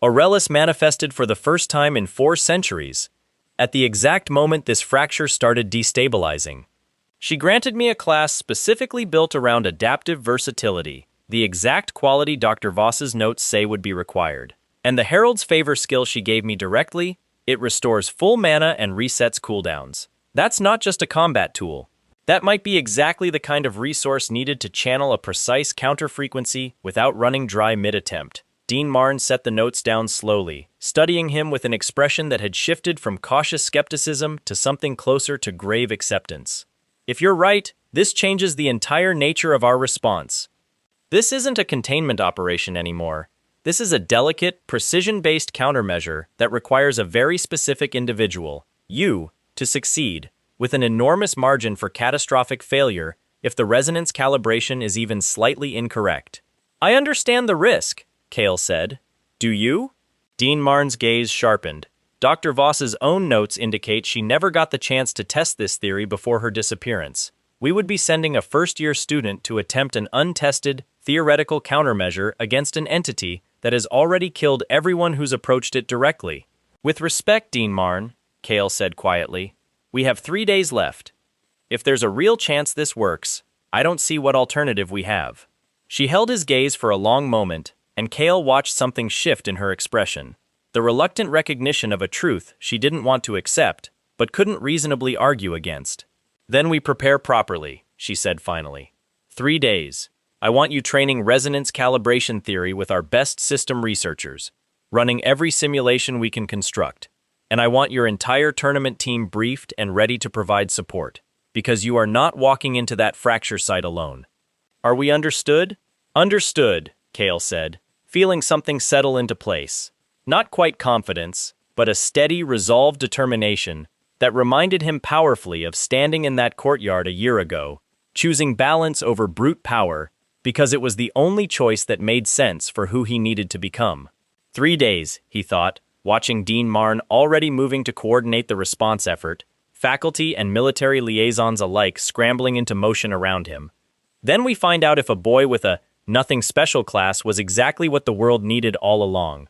Aurelius manifested for the first time in 4 centuries. At the exact moment this fracture started destabilizing. She granted me a class specifically built around adaptive versatility, the exact quality Dr. Voss's notes say would be required. And the Herald's Favor skill she gave me directly, it restores full mana and resets cooldowns. That's not just a combat tool. That might be exactly the kind of resource needed to channel a precise counter-frequency without running dry mid-attempt. Dean Marn set the notes down slowly, studying him with an expression that had shifted from cautious skepticism to something closer to grave acceptance. "If you're right, this changes the entire nature of our response. This isn't a containment operation anymore. This is a delicate, precision-based countermeasure that requires a very specific individual, you, to succeed, with an enormous margin for catastrophic failure if the resonance calibration is even slightly incorrect." "I understand the risk," Kale said. "Do you?" Dean Marn's gaze sharpened. Dr. Voss's own notes indicate she never got the chance to test this theory before her disappearance. We would be sending a first-year student to attempt an untested, theoretical countermeasure against an entity that has already killed everyone who's approached it directly. "With respect, Dean Marn," Kale said quietly, "we have 3 days left. If there's a real chance this works, I don't see what alternative we have." She held his gaze for a long moment, and Kale watched something shift in her expression. The reluctant recognition of a truth she didn't want to accept, but couldn't reasonably argue against. "Then we prepare properly," she said finally. 3 days. I want you training resonance calibration theory with our best system researchers, running every simulation we can construct. And I want your entire tournament team briefed and ready to provide support, because you are not walking into that fracture site alone. Are we understood? Understood, Kale said, feeling something settle into place. Not quite confidence, but a steady, resolved determination that reminded him powerfully of standing in that courtyard a year ago, choosing balance over brute power, because it was the only choice that made sense for who he needed to become. 3 days, he thought, watching Dean Marn already moving to coordinate the response effort, faculty and military liaisons alike scrambling into motion around him. Then we find out if a boy with a nothing special class was exactly what the world needed all along.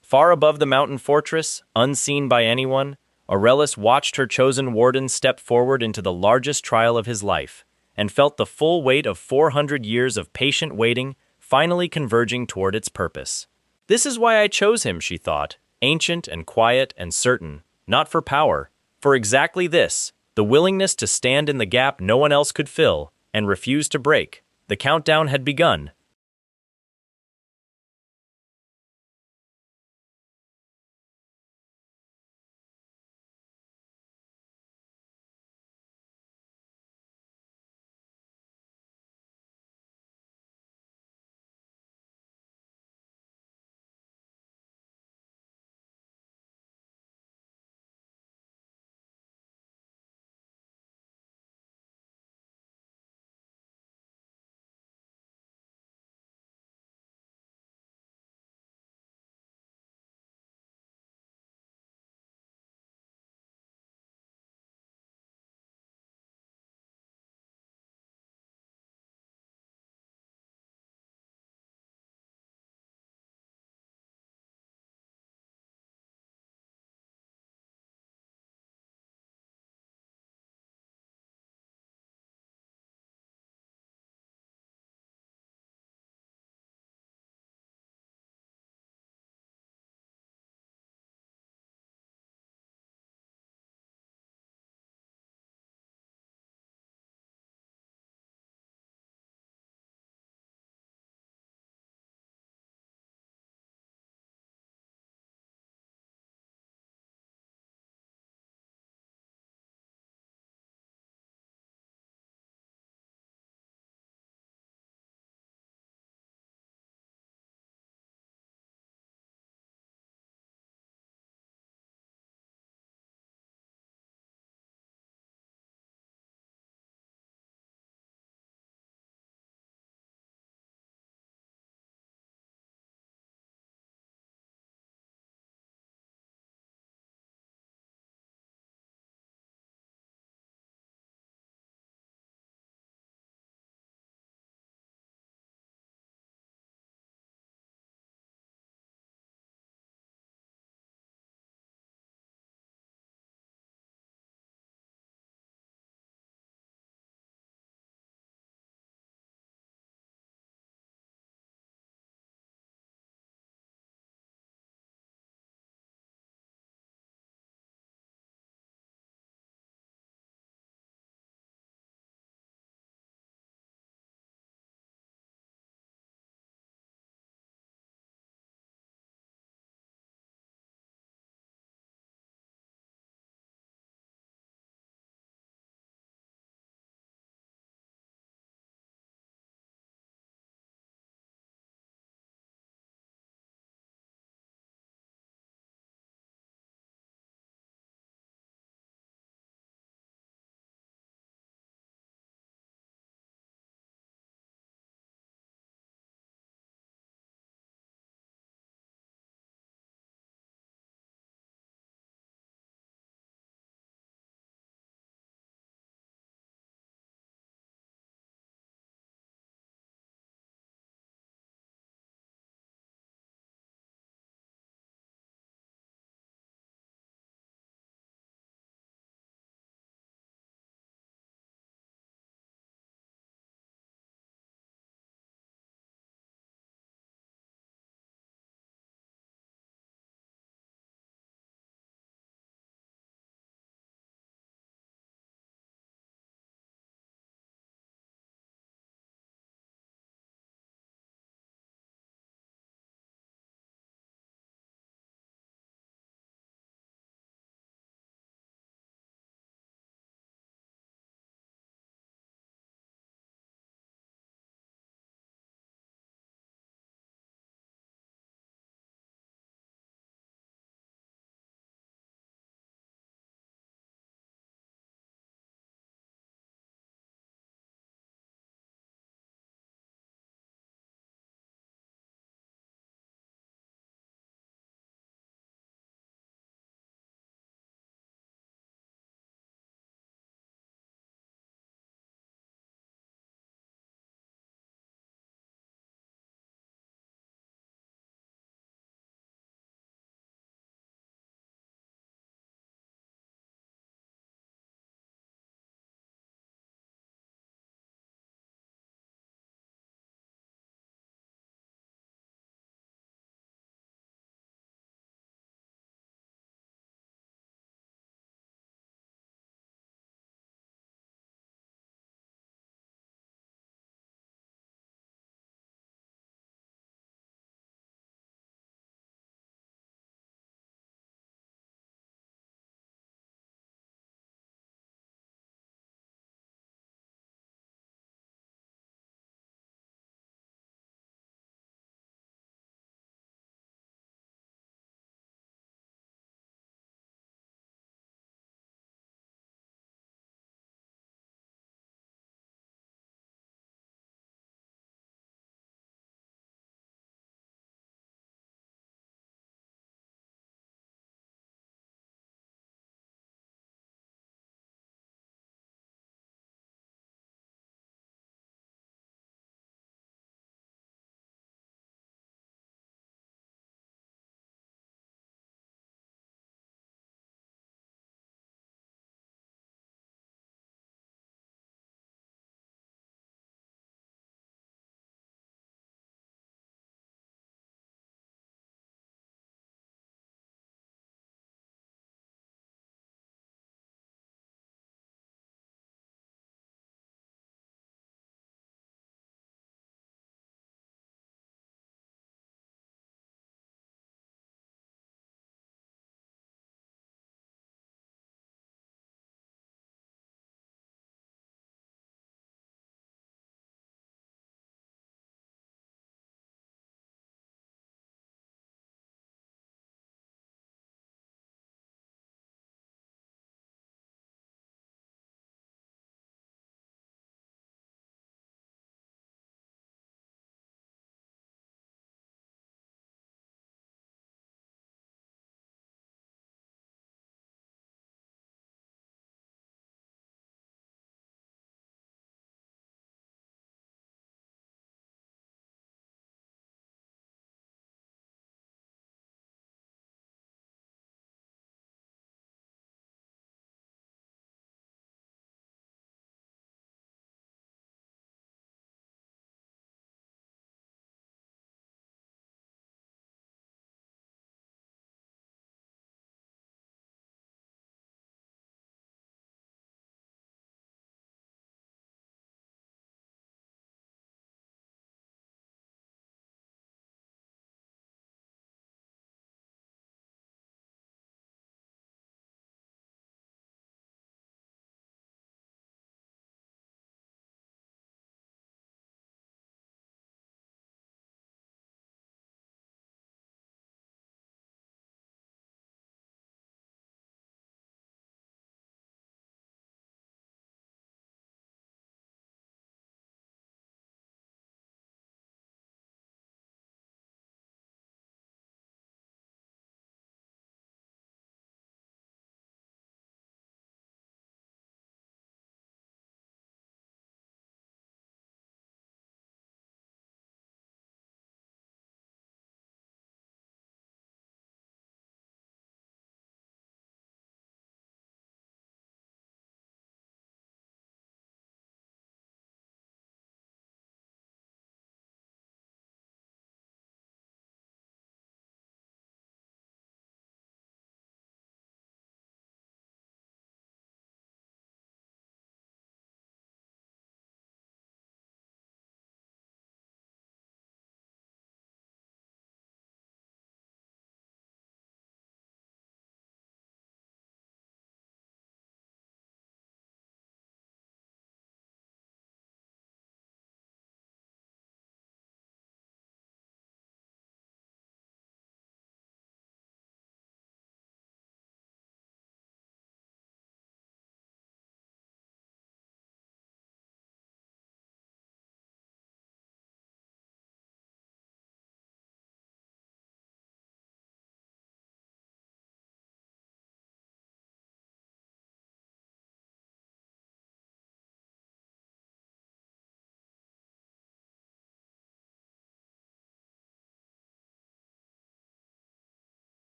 Far above the mountain fortress, unseen by anyone, Aurelius watched her chosen warden step forward into the largest trial of his life, and felt the full weight of 400 years of patient waiting finally converging toward its purpose. This is why I chose him, she thought, ancient and quiet and certain, not for power, for exactly this, the willingness to stand in the gap no one else could fill, and refuse to break. The countdown had begun.